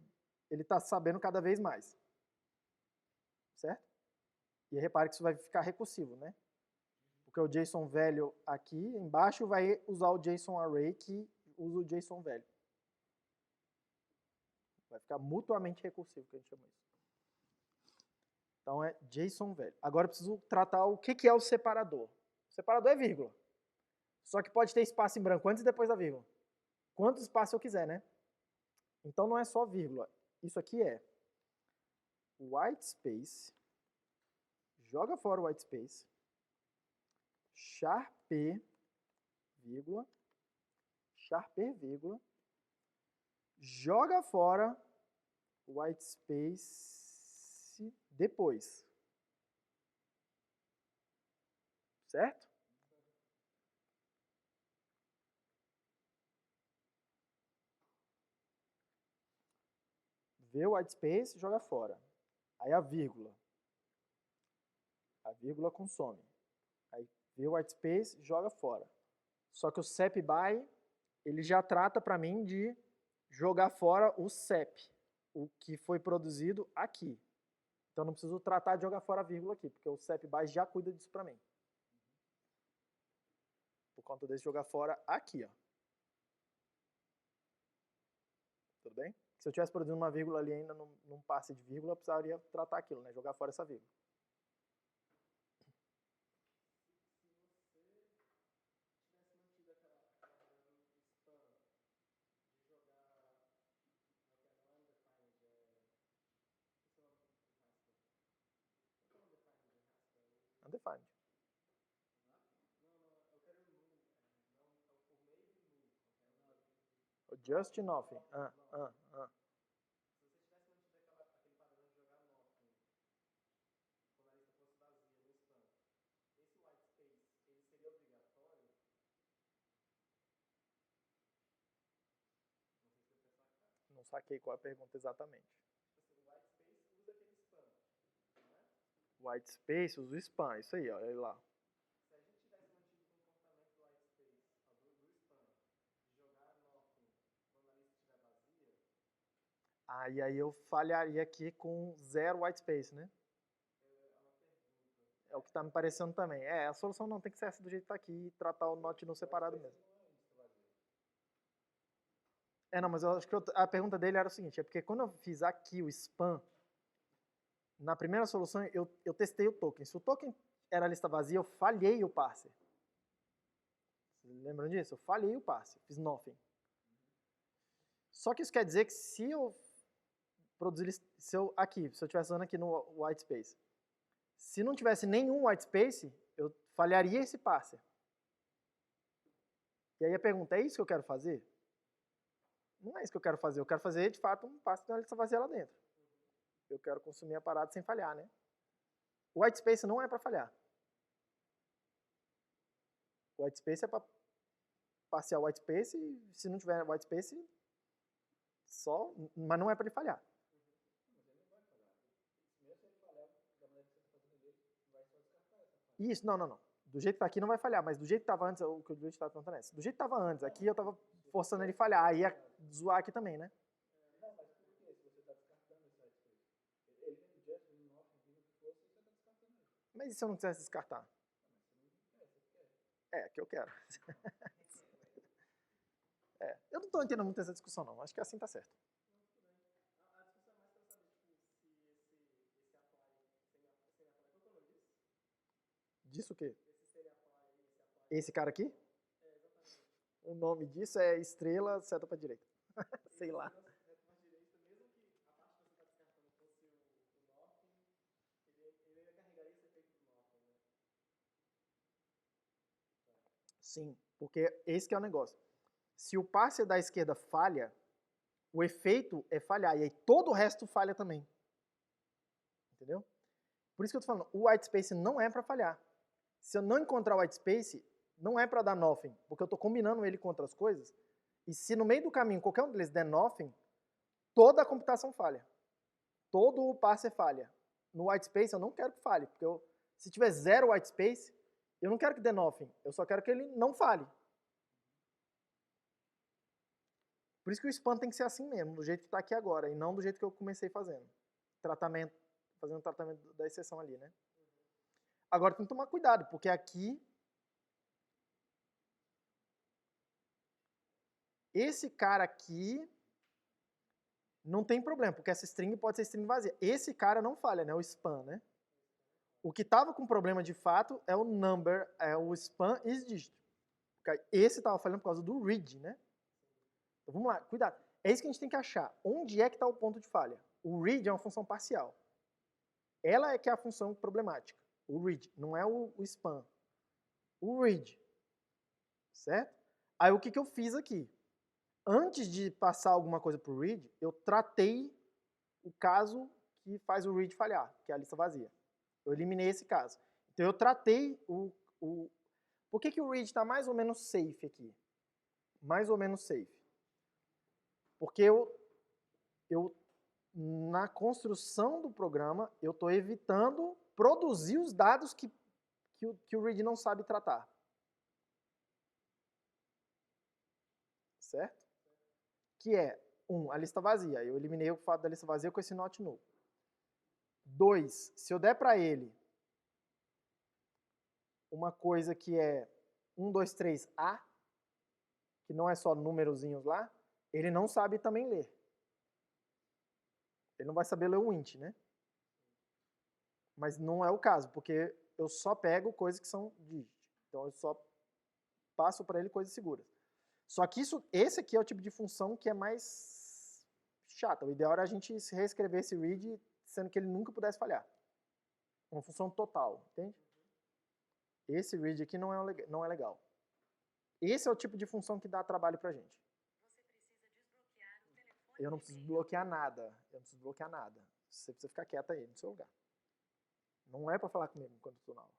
ele está sabendo cada vez mais. Certo? E repare que isso vai ficar recursivo, né? Porque o JSON velho aqui embaixo vai usar o JSON array que usa o JSON velho. Vai ficar mutuamente recursivo, que a gente chama isso. Então é JSON velho. Agora eu preciso tratar o que é o separador. O separador é vírgula. Só que pode ter espaço em branco antes e depois da vírgula. Quanto espaço eu quiser, né? Então não é só vírgula. Isso aqui é white space, joga fora o white space, char P, vírgula, char P, vírgula, joga fora o white space depois. Certo? Vê o white space, joga fora. Aí a vírgula. A vírgula consome. Aí vê o white space, joga fora. Só que o sep by, ele já trata para mim de jogar fora o sep, o que foi produzido aqui. Então não preciso tratar de jogar fora a vírgula aqui, porque o sep by já cuida disso para mim. Por conta desse jogar fora aqui, ó. Tudo bem? Se eu tivesse produzindo uma vírgula ali ainda num passe de vírgula, eu precisaria tratar aquilo, né? Jogar fora essa vírgula. Undefined. Just nothing. Não saquei qual é a pergunta exatamente. White space usa o span, isso aí, ó, olha lá. Se a gente tivesse mantido o comportamento do white space, do span, de jogar nothing quando a lista estiver vazia. E aí eu falharia aqui com 0 white space, né? É o que está me parecendo também. A solução não tem que ser essa do jeito que está aqui e tratar o not no separado mesmo. Não, mas eu acho que a pergunta dele era o seguinte, é porque quando eu fiz aqui o span, na primeira solução eu testei o token. Se o token era a lista vazia, eu falhei o parser. Vocês lembram disso? Eu falhei o parser, fiz nothing. Só que isso quer dizer que se eu produzir, se eu estivesse usando aqui no white space, se não tivesse nenhum white space, eu falharia esse parser. E aí a pergunta, é isso que eu quero fazer? Não é isso que eu quero fazer. Eu quero fazer, de fato, um parser da lista vazia lá dentro. Eu quero consumir a parada sem falhar, né? O white space não é para falhar. O white space é para parcial white space e se não tiver white space, mas não é para ele falhar. Isso, não. Do jeito que tá aqui não vai falhar, mas do jeito que estava antes, o que o Luiz estava perguntando é esse. Do jeito que estava antes, aqui eu estava forçando ele falhar, aí ia zoar aqui também, né? Não, mas por que? Se você está descartando esse white space? Ele vem do just, vem do nothing, vem do que fosse, você está descartando ele. Mas e se eu não quisesse descartar? Mas você não quer, Que eu quero. Eu não estou entendendo muito essa discussão, não. Acho que assim tá certo. A discussão é mais para saber, se esse apply sem apply, qual que é o nome disso? Disso o quê? Esse sem apply, esse apply. Esse cara aqui? Exatamente. O nome disso é estrela, seta para direita. Sei lá. Mesmo que a parte que você está descartando fosse o nothing, ele ainda carregaria esse efeito do nothing, né? Sim, porque esse que é o negócio. Se o parser da esquerda falha, o efeito é falhar, e aí todo o resto falha também. Entendeu? Por isso que eu tô falando, o white space não é para falhar. Se eu não encontrar o white space, não é para dar nothing, porque eu estou combinando ele com outras coisas, e se no meio do caminho qualquer um deles der nothing, toda a computação falha. Todo o parser falha. No white space eu não quero que falhe, porque se tiver 0 white space, eu não quero que dê nothing, eu só quero que ele não falhe. Por isso que o span tem que ser assim mesmo, do jeito que está aqui agora, e não do jeito que eu comecei fazendo. Fazendo o tratamento da exceção ali, né? Agora tem que tomar cuidado, porque aqui esse cara aqui não tem problema, porque essa string pode ser string vazia. Esse cara não falha, né? O span, né? O que estava com problema de fato é o number, é o span is digit. Esse estava falhando por causa do read, né? Então vamos lá, cuidado. É isso que a gente tem que achar. Onde é que está o ponto de falha? O read é uma função parcial. Ela é que é a função problemática. O read, não é o span. O read. Certo? Aí o que eu fiz aqui? Antes de passar alguma coisa para o read, eu tratei o caso que faz o read falhar, que é a lista vazia. Eu eliminei esse caso. Então eu tratei o... Por que o read está mais ou menos safe aqui? Mais ou menos safe. Porque na construção do programa, eu estou evitando produzir os dados que o read não sabe tratar. Certo? Que é, a lista vazia. Eu eliminei o fato da lista vazia com esse not null. 2, se eu der para ele uma coisa que é 1, 2, 3, A, que não é só númerozinhos lá, ele não sabe também ler. Ele não vai saber ler o int, né? Mas não é o caso, porque eu só pego coisas que são digit. Então eu só passo para ele coisas seguras. Só que esse aqui é o tipo de função que é mais chata. O ideal era a gente reescrever esse read sendo que ele nunca pudesse falhar. Uma função total, entende? Esse read aqui não é legal. Esse é o tipo de função que dá trabalho pra gente. Eu não preciso bloquear nada. Eu não preciso bloquear nada. Você precisa ficar quieto aí no seu lugar. Não é pra falar comigo enquanto eu tô na aula.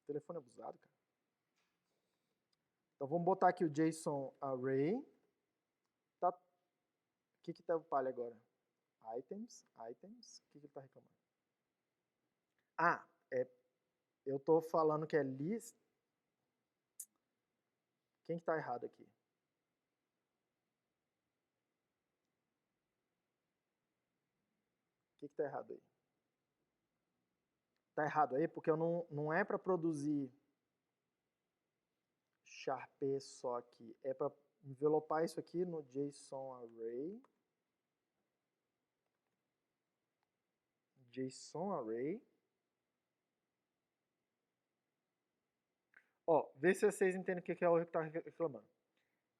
O telefone é abusado, cara. Então vamos botar aqui o JSON Array. Tá. O que tá o palha agora? Items. O que ele tá reclamando? Eu tô falando que é list. Quem que tá errado aqui? O que tá errado aí? Tá errado aí porque eu não é para produzir Sharp só aqui. É para envelopar isso aqui no JSON Array. JSON Array. Ó, vê se vocês entendem o que é o que está reclamando.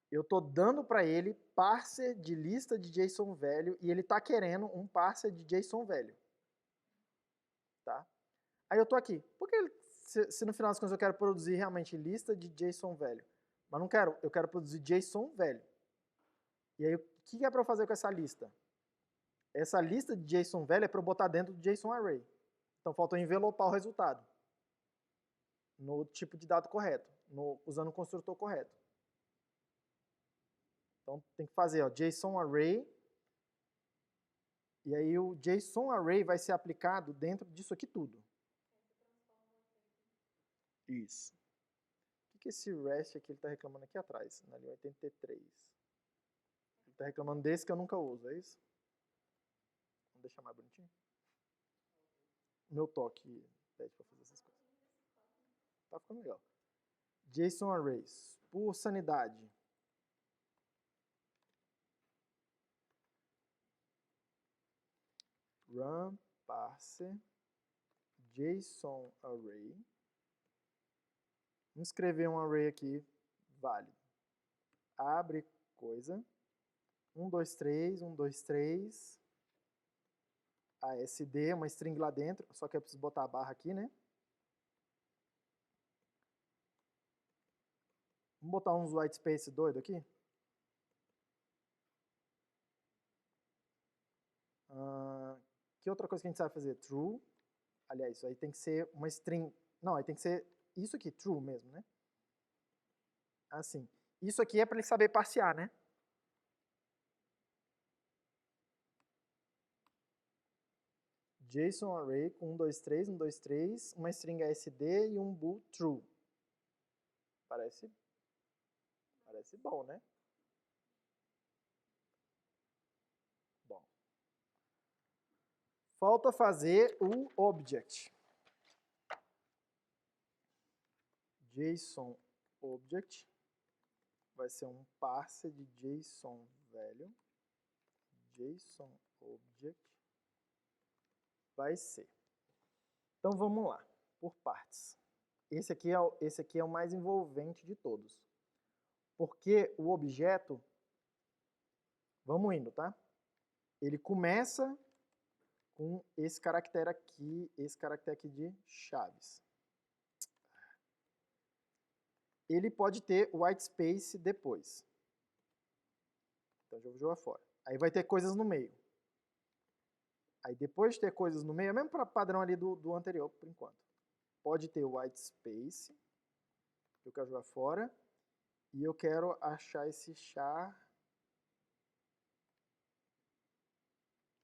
Eu estou dando para ele parser de lista de JSON velho e ele está querendo um parser de JSON velho. Tá? Aí eu estou aqui. Por que se no final das contas eu quero produzir realmente lista de JSON velho? Mas não quero, eu quero produzir JSON velho. E aí o que é para eu fazer com essa lista? Essa lista de JSON velho é para eu botar dentro do JSON Array. Então falta eu envelopar o resultado no tipo de dado correto, usando o construtor correto. Então tem que fazer JSON Array, e aí o JSON Array vai ser aplicado dentro disso aqui tudo. Isso. O que esse REST aqui ele está reclamando aqui atrás, na linha 83? Ele está reclamando desse que eu nunca uso, é isso? Vamos deixar mais bonitinho? Meu toque pede para fazer essas coisas. Tá ficando legal. JSON Arrays, por sanidade. Run parser JSON Array. Vamos escrever um array aqui válido. Abre coisa. 1, 2, 3, 1, 2, 3. ASD, uma string lá dentro, só que eu preciso botar a barra aqui, né? Vamos botar uns white space doido aqui. Que outra coisa que a gente sabe fazer? True. Aliás, isso aí tem que ser uma string. Não, aí tem que ser isso aqui, true mesmo, né? Assim. Isso aqui é para ele saber parsear, né? JSON Array com 1, 2, 3, 1, 2, 3, uma string ASD e um bool true. Parece bom, né? Bom. Falta fazer o object. JSON object vai ser um parser de JSON velho. JSON object vai ser. Então vamos lá, por partes. esse aqui é o mais envolvente de todos. Porque o objeto, vamos indo, tá? Ele começa com esse caractere aqui de chaves. Ele pode ter white space depois. Então, já vou jogar fora. Aí vai ter coisas no meio. Aí depois de ter coisas no meio, é mesmo para padrão ali do anterior, por enquanto. Pode ter white space, que eu quero jogar fora. E eu quero achar esse char.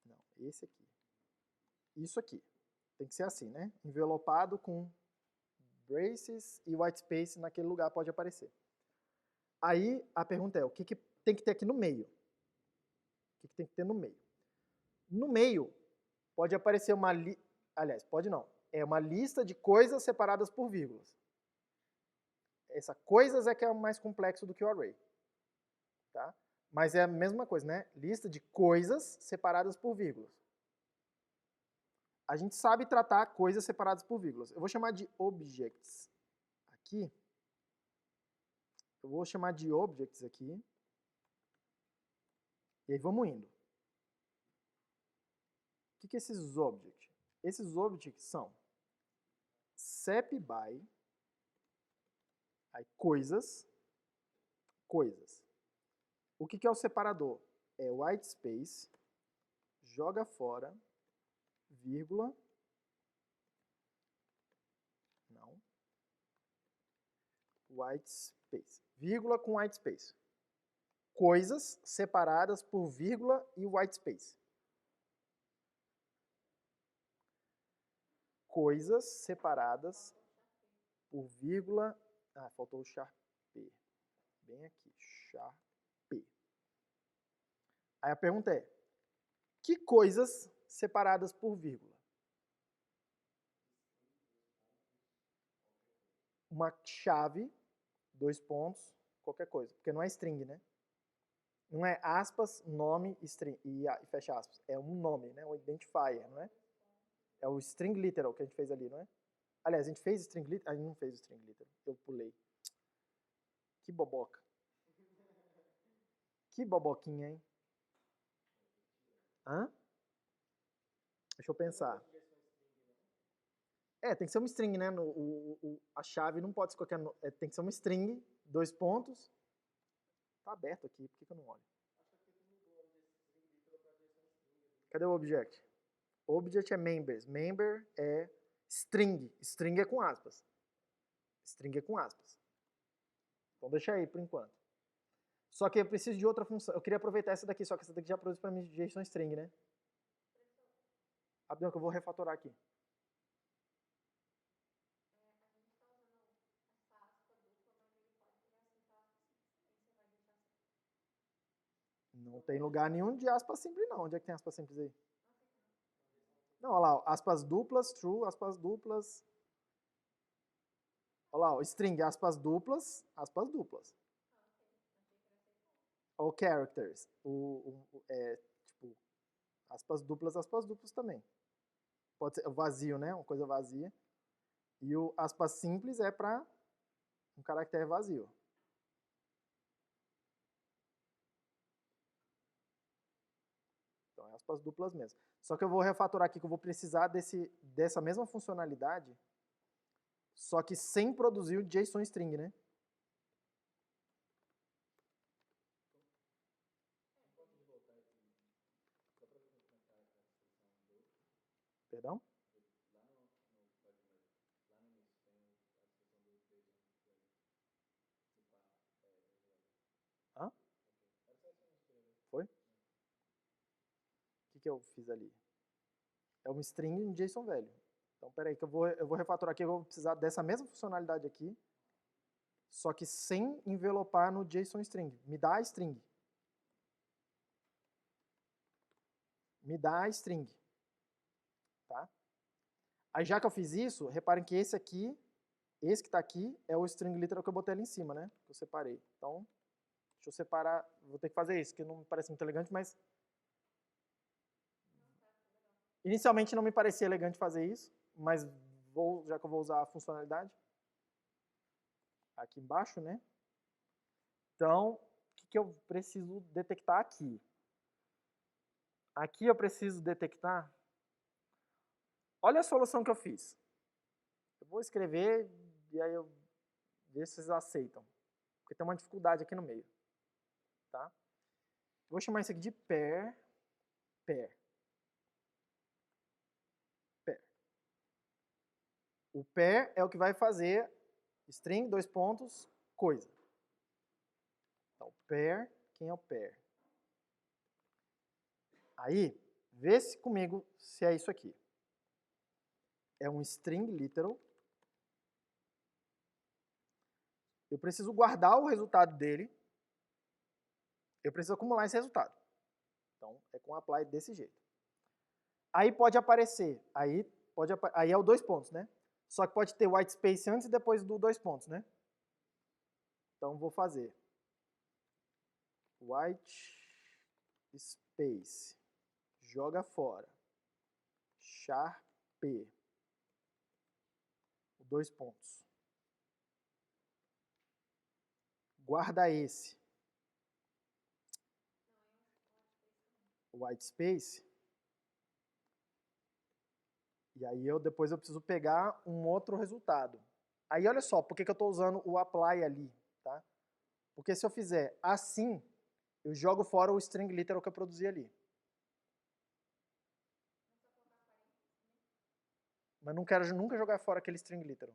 Não, esse aqui. Isso aqui. Tem que ser assim, né? Envelopado com braces e white space naquele lugar pode aparecer. Aí a pergunta é, o que tem que ter aqui no meio? O que tem que ter no meio? No meio pode aparecer uma aliás, pode não. É uma lista de coisas separadas por vírgulas. Essa coisas é que é mais complexo do que o array. Tá? Mas é a mesma coisa, né? Lista de coisas separadas por vírgulas. A gente sabe tratar coisas separadas por vírgulas. Eu vou chamar de objects aqui. Eu vou chamar de objects aqui. E aí vamos indo. O que é esses objects? Esses objects são sep by, aí coisas. O que é o separador? É white space, joga fora, vírgula, não, white space, vírgula com white space. Coisas separadas por vírgula e white space. Coisas separadas por vírgula. Ah, faltou o char P. Bem aqui, char P. Aí a pergunta é: que coisas separadas por vírgula? Uma chave, 2 pontos, qualquer coisa. Porque não é string, né? Não é aspas, nome, string, e fecha aspas. É um nome, né? Um identifier, não é? É o string literal que a gente fez ali, não é? Aliás, a gente fez string literal? A gente não fez string literal. Eu pulei. Que boboca. Que boboquinha, hein? Hã? Deixa eu pensar. É, tem que ser uma string, né? A chave não pode ser qualquer... tem que ser uma string, 2 pontos. Tá aberto aqui, por que eu não olho? Cadê o object? Object é members. Member é string. String é com aspas. String é com aspas. Então deixa aí por enquanto. Só que eu preciso de outra função. Eu queria aproveitar essa daqui, só que essa daqui já produz para mim JSON string, né? Rapidão que eu vou refatorar aqui. Não tem lugar nenhum de aspas simples, não. Onde é que tem aspas simples aí? Não, olha lá, ó, aspas duplas, true, aspas duplas. Olha lá, ó, string, aspas duplas, aspas duplas. Ou characters. Tipo, aspas duplas também. Pode ser vazio, né? Uma coisa vazia. E o aspas simples é para um caractere vazio. Então é aspas duplas mesmo. Só que eu vou refatorar aqui que eu vou precisar dessa mesma funcionalidade, só que sem produzir o JSON string, né? Perdão? Hã? Foi? O que eu fiz ali? É uma string em JSON velho. Então, peraí, que eu vou refatorar aqui, eu vou precisar dessa mesma funcionalidade aqui, só que sem envelopar no JSON string. Me dá a string. Me dá a string. Tá? Aí, já que eu fiz isso, reparem que esse aqui, esse que está aqui, é o string literal que eu botei ali em cima, né? Que eu separei. Então, deixa eu separar. Vou ter que fazer isso, que não me parece muito elegante, mas... Inicialmente não me parecia elegante fazer isso, mas já que eu vou usar a funcionalidade. aqui embaixo, né? Então, o que eu preciso detectar aqui? Aqui eu preciso detectar... Olha a solução que eu fiz. Eu vou escrever e aí eu ver se vocês aceitam. Porque tem uma dificuldade aqui no meio. Tá? Vou chamar isso aqui de pair. O pair é o que vai fazer string, 2 pontos, coisa. Então, pair, quem é o pair? Aí, vê se comigo se é isso aqui. É um string literal. Eu preciso guardar o resultado dele. Eu preciso acumular esse resultado. Então, é com apply desse jeito. Aí pode aparecer, aí é o 2 pontos, né? Só que pode ter white space antes e depois do 2 pontos, né? Então, vou fazer white space, joga fora, char p, 2 pontos. Guarda esse. White space. E aí depois eu preciso pegar um outro resultado. Aí olha só, por que eu estou usando o apply ali, tá? Porque se eu fizer assim, eu jogo fora o string literal que eu produzi ali. Mas não quero nunca jogar fora aquele string literal.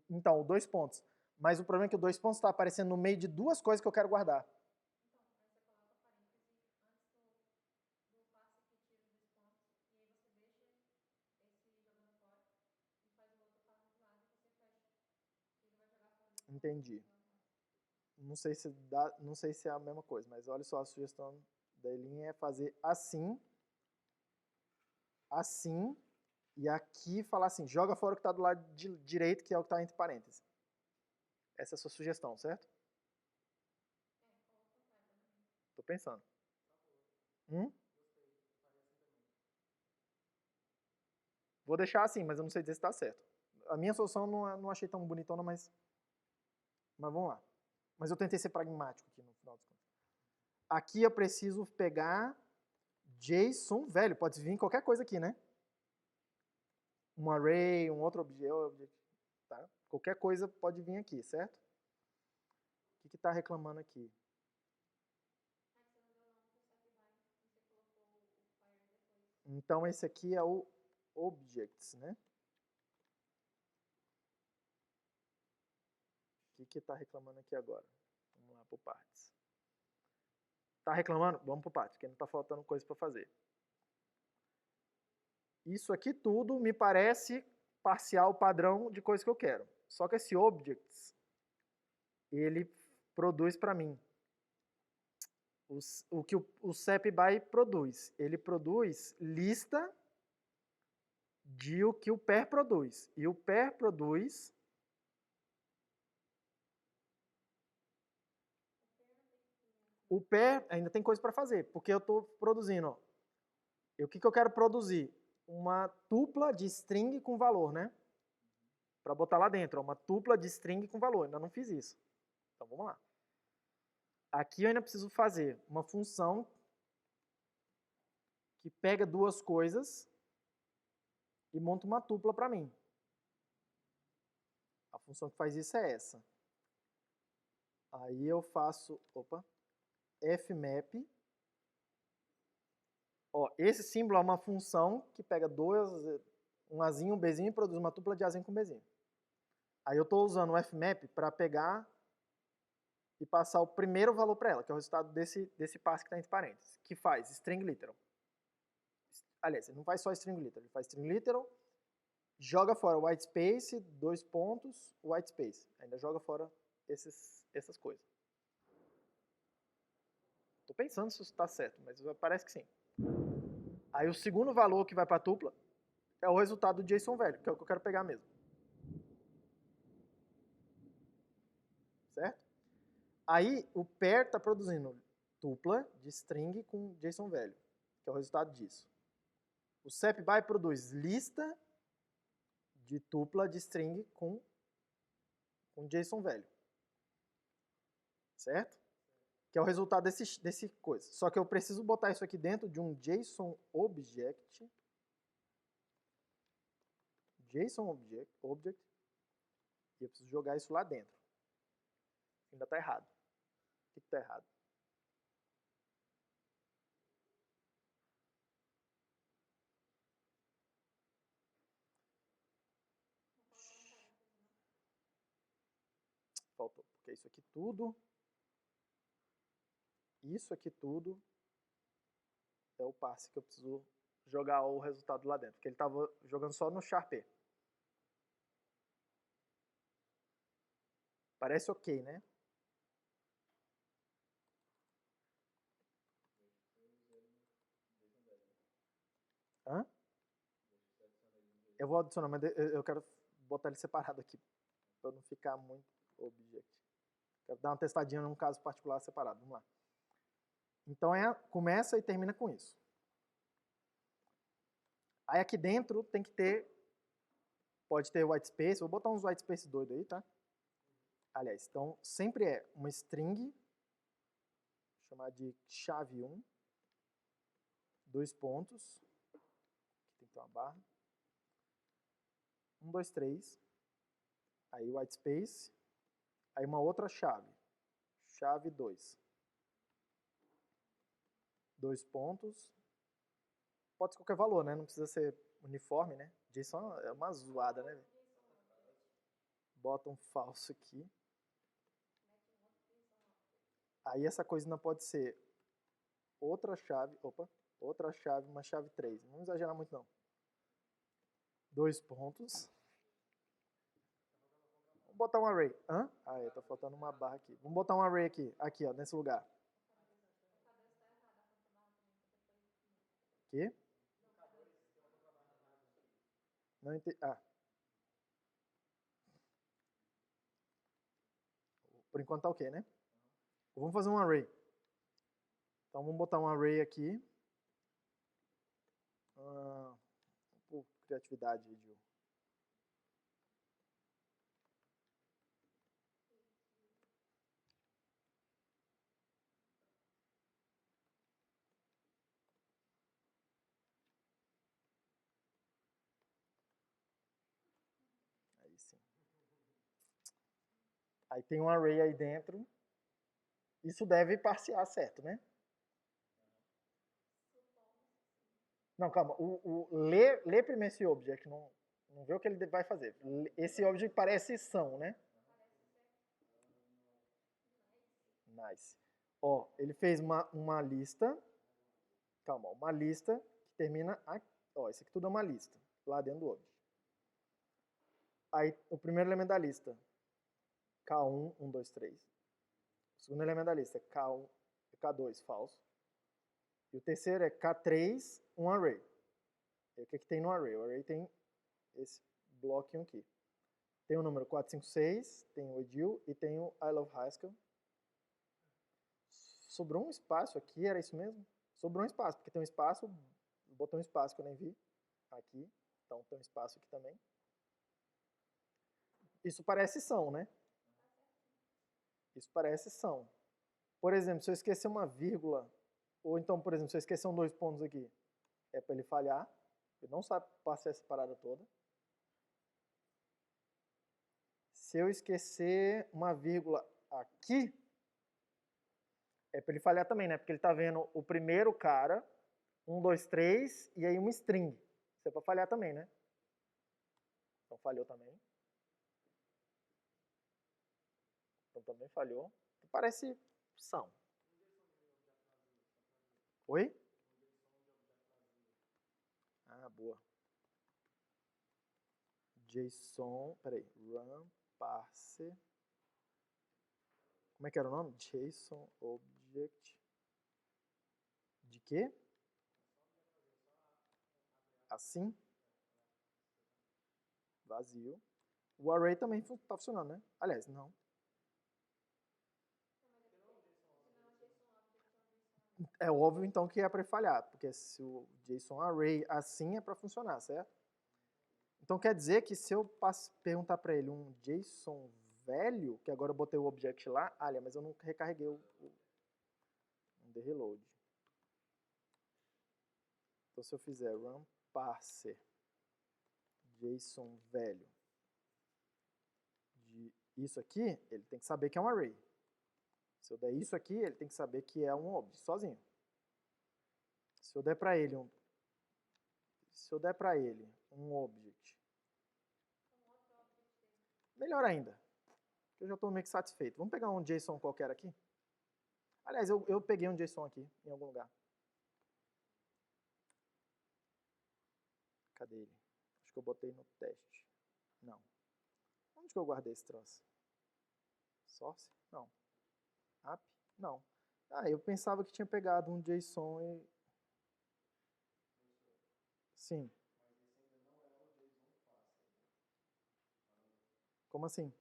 Então, o 2 pontos. Mas o problema é que o 2 pontos está aparecendo no meio de duas coisas que eu quero guardar. Entendi. Não sei se é a mesma coisa, mas olha só, a sugestão da Elinha é fazer assim, assim, e aqui falar assim, joga fora o que está do lado direito, que é o que está entre parênteses. Essa é a sua sugestão, certo? Tô pensando. Vou deixar assim, mas eu não sei dizer se está certo. A minha solução não achei tão bonitona, mas vamos lá. Mas eu tentei ser pragmático aqui no final das contas. Aqui eu preciso pegar JSON, velho, pode vir qualquer coisa aqui, né? Um array, um outro objeto, tá? Qualquer coisa pode vir aqui, certo? O que está reclamando aqui? Então esse aqui é o objects, né? O que está reclamando aqui agora? Vamos lá para partes. Está reclamando? Vamos para partes, porque não está faltando coisa para fazer. Isso aqui tudo me parece parcial padrão de coisa que eu quero. Só que esse objects, ele produz para mim o que o SEP-BY produz. Ele produz lista de o que o pair produz. E o pair produz... O pair ainda tem coisa para fazer, porque eu estou produzindo. Ó. O que eu quero produzir? Uma tupla de string com valor, né? Para botar lá dentro, ó, uma tupla de string com valor. Ainda não fiz isso. Então vamos lá. Aqui eu ainda preciso fazer uma função que pega duas coisas e monta uma tupla para mim. A função que faz isso é essa. Aí eu faço, fmap. Ó, esse símbolo é uma função que pega um Azinho, um Bzinho e produz uma tupla de Azinho com Bzinho. Aí eu estou usando o fmap para pegar e passar o primeiro valor para ela, que é o resultado desse passe que está entre parênteses, que faz string literal. Aliás, ele não faz só string literal, ele faz string literal, joga fora o white space, 2 pontos, white space. Ainda joga fora essas coisas. Estou pensando se isso está certo, mas parece que sim. Aí o segundo valor que vai para a tupla é o resultado do JSON velho, que é o que eu quero pegar mesmo. Certo? Aí o pair está produzindo tupla de string com JSON velho, que é o resultado disso. O SEP-BY produz lista de tupla de string com JSON velho. Certo? Que é o resultado desse coisa. Só que eu preciso botar isso aqui dentro de um JSON object. Object. E eu preciso jogar isso lá dentro. Ainda está errado. O que está errado? Faltou. Porque isso aqui tudo é o passe que eu preciso jogar o resultado lá dentro. Porque ele estava jogando só no Sharp. Parece ok, né? Hã? Eu vou adicionar, mas eu quero botar ele separado aqui. Para não ficar muito object. Quero dar uma testadinha num caso particular separado. Vamos lá. Então começa e termina com isso. Aí aqui dentro tem que ter, pode ter white space, vou botar uns white space doido aí, tá? Aliás, então sempre é uma string, vou chamar de chave 1, 2 pontos, aqui tem que ter uma barra, 1, 2, 3, aí white space, aí uma outra chave 2, 2 pontos, pode ser qualquer valor, né? Não precisa ser uniforme, né? JSON é uma zoada, né? Bota um falso aqui. Aí essa coisa não pode ser outra chave, uma chave 3. Não exagerar muito não. 2 pontos. Vamos botar um array. Hã? Ah, tá faltando uma barra aqui. Vamos botar um array aqui, ó, nesse lugar. Aqui. Não entendi. Ah. Por enquanto tá ok, né? Vamos fazer um array. Então vamos botar um array aqui. Por criatividade, Gil. Aí sim. Aí tem um array aí dentro. Isso deve parsear certo, né? Não, calma. Lê primeiro esse object. Não vê o que ele vai fazer. Esse object parece são, né? Nice. Ó, ele fez uma lista. Calma, uma lista que termina aqui. Ó, isso aqui tudo é uma lista. Lá dentro do object. Aí, o primeiro elemento da lista. K1, 1, 2, 3. O segundo elemento da lista é K1, K2, falso. E o terceiro é K3, um array. E o que tem no array? O array tem esse bloquinho aqui. Tem o número 456, tem o Edil e tem o I Love Haskell. Sobrou um espaço aqui, era isso mesmo? Sobrou um espaço, porque tem um espaço, botei um espaço que eu nem vi aqui. Então tem um espaço aqui também. Isso parece são, né? Isso parece são. Por exemplo, se eu esquecer uma vírgula, ou então, por exemplo, se eu esquecer 2 pontos aqui, é para ele falhar. Ele não sabe passar essa parada toda. Se eu esquecer uma vírgula aqui, é para ele falhar também, né? Porque ele está vendo o primeiro cara, 1, 2, 3, e aí uma string. Isso é para falhar também, né? Então falhou também. Então também falhou. Parece são. Oi? Ah, boa. JSON, peraí, run parse. Como é que era o nome? JSON object. De quê? Assim. Vazio. O array também está funcionando, né? Aliás, não. É óbvio, então, que é para falhar, porque se o JSON array assim é para funcionar, certo? Então quer dizer que se eu perguntar para ele um JSON velho, que agora eu botei o object lá, mas eu não recarreguei o the reload. Então se eu fizer run parser JSON velho de isso aqui, ele tem que saber que é um array. Se eu der isso aqui, ele tem que saber que é um object sozinho. Se eu der para ele um object, melhor ainda, que eu já estou meio que satisfeito. Vamos pegar um JSON qualquer aqui? Aliás, eu peguei um JSON aqui em algum lugar. Cadê ele? Acho que eu botei no teste. Não. Onde que eu guardei esse troço? Source? Não. App? Não. Eu pensava que tinha pegado um JSON e... Sim. Como assim?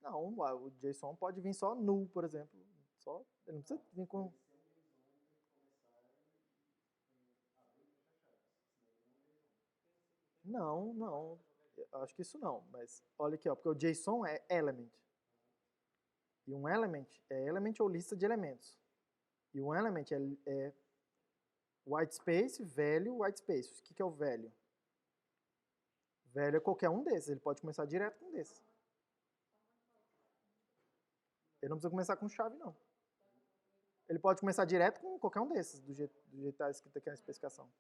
Não, o JSON pode vir só null, por exemplo. Ele não precisa vir com... Não. Eu acho que isso não, mas olha aqui, ó, porque o JSON é element. E um element é element ou lista de elementos. E um element é white space, velho, white space. O que é o velho? Velho é qualquer um desses, ele pode começar direto com um desses. Ele não precisa começar com chave, não. Ele pode começar direto com qualquer um desses, do jeito que está escrito aqui na especificação.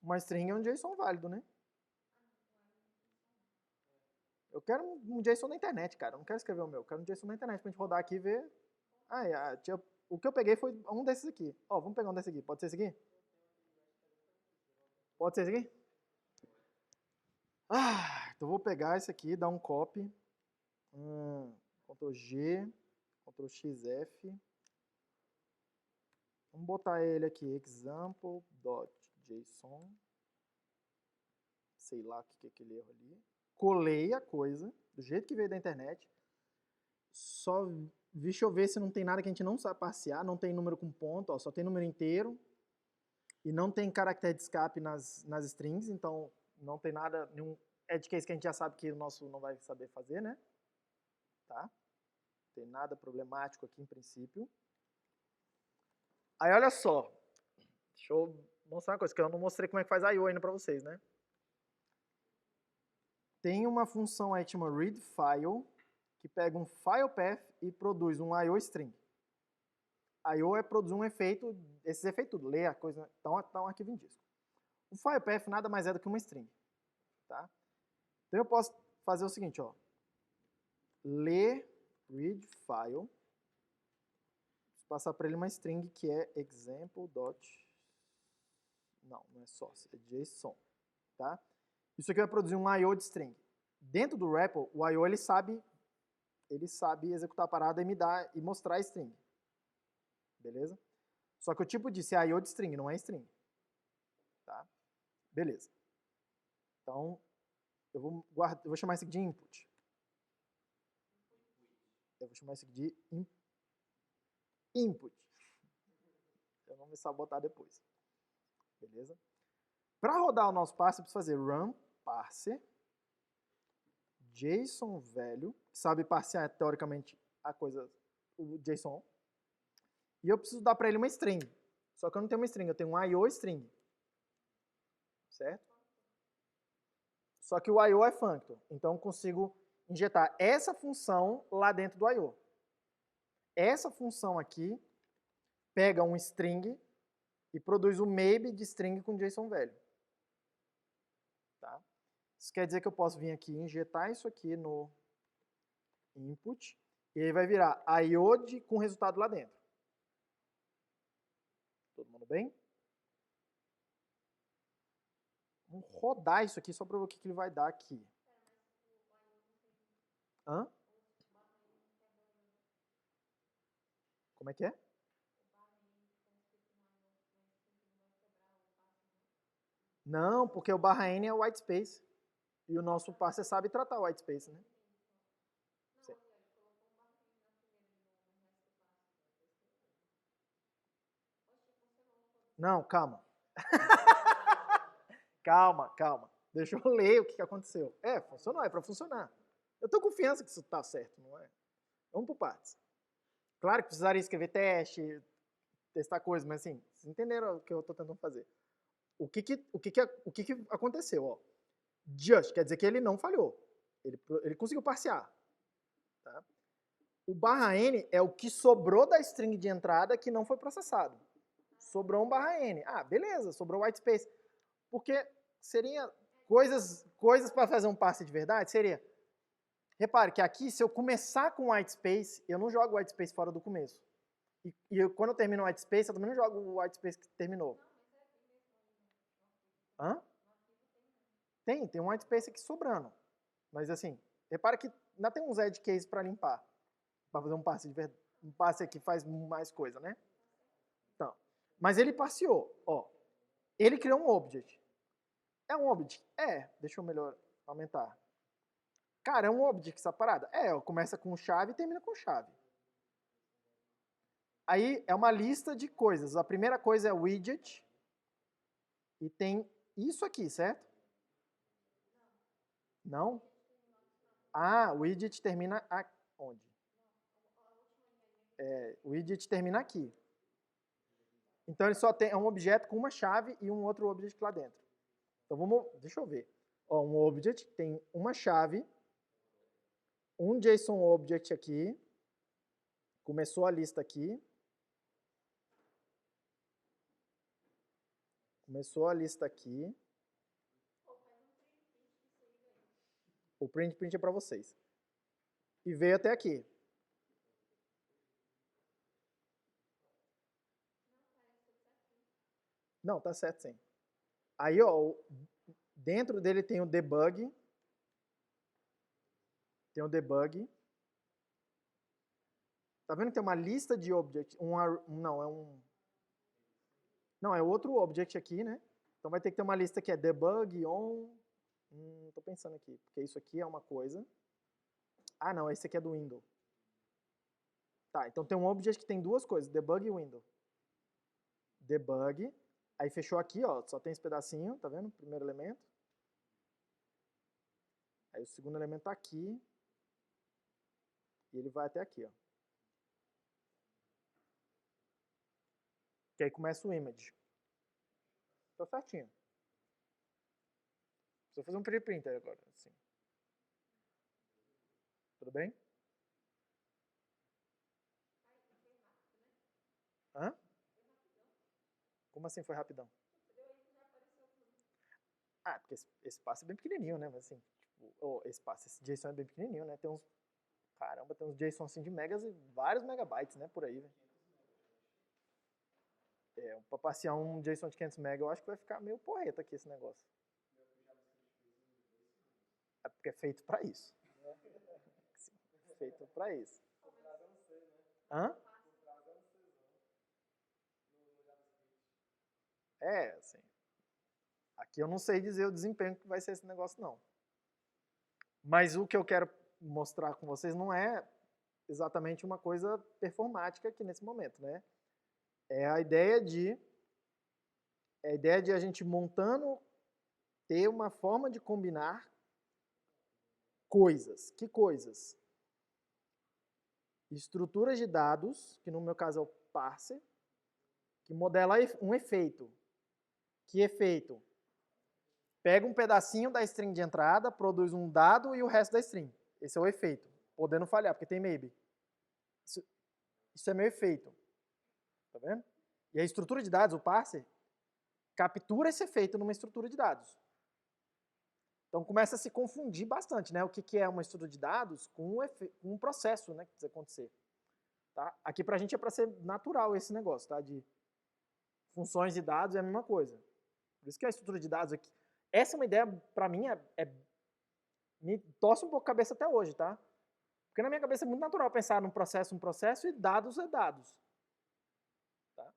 Uma string é um JSON válido, né? Eu quero um JSON na internet, cara. Eu não quero escrever o meu. Eu quero um JSON na internet pra gente rodar aqui e ver. O que eu peguei foi um desses aqui. Ó, vamos pegar um desses aqui. Pode ser esse aqui? Pode ser esse aqui? Então eu vou pegar esse aqui, dar um copy. Ctrl G, Ctrl XF. Vamos botar ele aqui, example.json. Sei lá o que é aquele erro ali. Colei a coisa, do jeito que veio da internet. Deixa eu ver se não tem nada que a gente não sabe parsear. Não tem número com ponto, ó, só tem número inteiro. E não tem caractere de escape nas strings, então não tem nada, nenhum edge case que a gente já sabe que o nosso não vai saber fazer, né? Tá? Não tem nada problemático aqui em princípio. Aí olha só, deixa eu mostrar uma coisa, que eu não mostrei como é que faz I/O ainda pra vocês, né? Tem uma função aí que chama readFile, que pega um file path e produz um I/O string. I/O é produzir um efeito, esses efeitos tudo, ler a coisa, tá um arquivo em disco. O file path nada mais é do que uma string, tá? Então eu posso fazer o seguinte, ó, ler readFile, passar para ele uma string que é example. Não é source, é JSON, tá? Isso aqui vai produzir um I/O de string. Dentro do REPL, o I/O ele sabe executar a parada e me dar e mostrar a string. Beleza? Só que o tipo disso é I/O de string, não é string. Tá? Beleza. Então, eu vou chamar isso aqui de input. Eu vou chamar isso aqui de input. Eu não vou me sabotar depois. Beleza? Para rodar o nosso parser, eu preciso fazer run parser JSON velho, que sabe parsear teoricamente a coisa, o JSON. E eu preciso dar para ele uma string. Só que eu não tenho uma string, eu tenho um I/O string. Certo? Só que o I/O é functor. Então eu consigo injetar essa função lá dentro do I/O. Essa função aqui pega um string e produz o maybe de string com JSON velho. Tá? Isso quer dizer que eu posso vir aqui e injetar isso aqui no input e aí vai virar I/O com resultado lá dentro. Todo mundo bem? Vamos rodar isso aqui só para ver o que ele vai dar aqui. Hã? Como é que é? Não, porque o barra N é o white space. E o nosso parser sabe tratar o white space, né? Sim. Não, calma. Calma. Deixa eu ler o que aconteceu. Funcionou, é para funcionar. Eu tenho confiança que isso está certo, não é? Vamos por partes. Claro que precisaria escrever teste, testar coisas, mas assim, vocês entenderam o que eu estou tentando fazer. O que aconteceu? Ó? Just quer dizer que ele não falhou. Ele conseguiu parsear. Tá? O _n é o que sobrou da string de entrada que não foi processado. Sobrou um _n. Ah, beleza, sobrou white space. Porque seria coisas para fazer um parse de verdade, seria... Repare que aqui, se eu começar com white space, eu não jogo white space fora do começo. Quando eu termino o white space, eu também não jogo o white space que terminou. Hã? Tem um white space aqui sobrando. Mas assim, repara que ainda tem uns edge cases para limpar. Para fazer um passe de verdade. Um passe aqui faz mais coisa, né? Então, mas ele passeou, ó. Ele criou um object. É um object? Deixa eu melhor aumentar. Cara, é um object essa parada? Começa com chave e termina com chave. Aí é uma lista de coisas. A primeira coisa é widget. E tem isso aqui, certo? Não? Ah, o widget termina onde? O widget termina aqui. Então ele só tem um objeto com uma chave e um outro object lá dentro. Então deixa eu ver. Ó, um object tem uma chave, um JSON object aqui, começou a lista aqui, o print é para vocês. E veio até aqui. Não, tá certo sim. Aí, ó, dentro dele tem o debug. Tá vendo que tem uma lista de objects? Não, é outro object aqui, né? Então vai ter que ter uma lista que é debug on. Tô pensando aqui, porque isso aqui é uma coisa. Ah, não, esse aqui é do window. Tá, então tem um object que tem duas coisas, debug e window. Debug, aí fechou aqui, ó, só tem esse pedacinho, tá vendo? Primeiro elemento. Aí o segundo elemento tá aqui. E ele vai até aqui, ó. Que aí começa o image. Tá certinho. Preciso fazer um preprinter agora, assim. Tudo bem? Hã? Como assim foi rapidão? Ah, porque esse passo é bem pequenininho, né? Mas assim, tipo, esse JSON é bem pequenininho, né? Tem uns, caramba, tem uns JSON assim de megas e vários megabytes, né? Por aí, velho. Pra passear um JSON de 500 MB, eu acho que vai ficar meio porreta aqui esse negócio. É porque é feito pra isso. Feito pra isso. Hã? Assim. Aqui eu não sei dizer o desempenho que vai ser esse negócio, não. Mas o que eu quero mostrar com vocês não é exatamente uma coisa performática aqui nesse momento, né? É a ideia de a gente montando, ter uma forma de combinar coisas. Que coisas? Estruturas de dados, que no meu caso é o parser, que modela um efeito. Que efeito? Pega um pedacinho da string de entrada, produz um dado e o resto da string. Esse é o efeito. Podendo falhar, porque tem maybe. Isso é meu efeito. Tá vendo? E a estrutura de dados, o parser, captura esse efeito numa estrutura de dados. Então começa a se confundir bastante, né? O que é uma estrutura de dados com um processo, né, que precisa acontecer. Tá? Aqui pra gente é para ser natural esse negócio, tá? De funções de dados é a mesma coisa. Por isso que a estrutura de dados aqui, essa é uma ideia, pra mim, me torce um pouco a cabeça até hoje, tá? Porque na minha cabeça é muito natural pensar num processo, e dados é dados. Tá?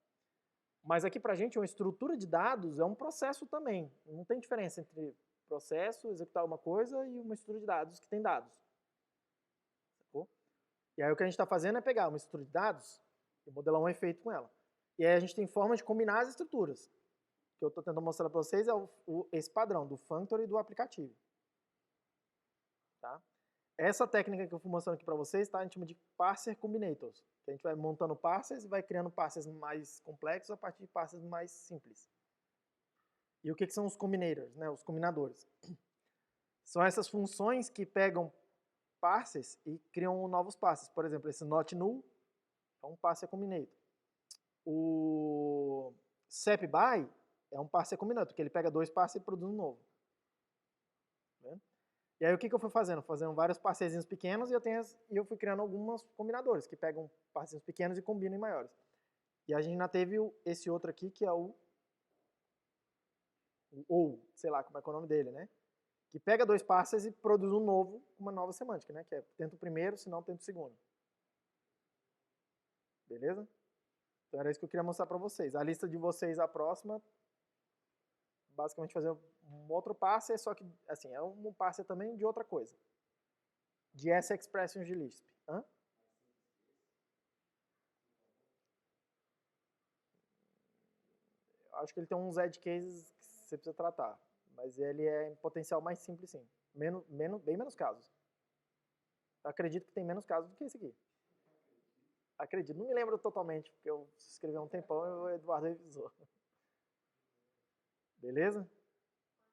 Mas aqui pra gente, uma estrutura de dados é um processo também. Não tem diferença entre processo, executar uma coisa e uma estrutura de dados que tem dados. Sacou? E aí o que a gente está fazendo é pegar uma estrutura de dados e modelar um efeito com ela. E aí a gente tem formas de combinar as estruturas. O que eu estou tentando mostrar para vocês é esse padrão do functor e do aplicativo. Tá? Essa técnica que eu fui mostrando aqui para vocês, tá? A gente chama de parser combinators. Que a gente vai montando parsers e vai criando parsers mais complexos a partir de parsers mais simples. E o que são os combinators, né? Os combinadores? São essas funções que pegam parsers e criam novos parsers. Por exemplo, esse not null é um parser combinator. O sepby é um parser combinator, porque ele pega dois parsers e produz um novo. Tá vendo? E aí o que eu fui fazendo? Fazendo vários parserzinhos pequenos e eu fui criando alguns combinadores que pegam parserzinhos pequenos e combinam em maiores. E a gente ainda teve esse outro aqui que é ou, sei lá como é que é o nome dele, né? Que pega dois parsers e produz um novo, uma nova semântica, né? Que é tenta o primeiro, se não tenta o segundo. Beleza? Então era isso que eu queria mostrar para vocês. A lista de vocês, a próxima, basicamente fazer um outro parser, só que assim, é um parser também de outra coisa. De essa expression de Lisp. Hã? Acho que ele tem uns edge cases que você precisa tratar, mas ele é em potencial mais simples, sim. Bem menos casos. Eu acredito que tem menos casos do que esse aqui. Acredito, não me lembro totalmente, porque eu escrevi há um tempão e o Eduardo revisou. Beleza?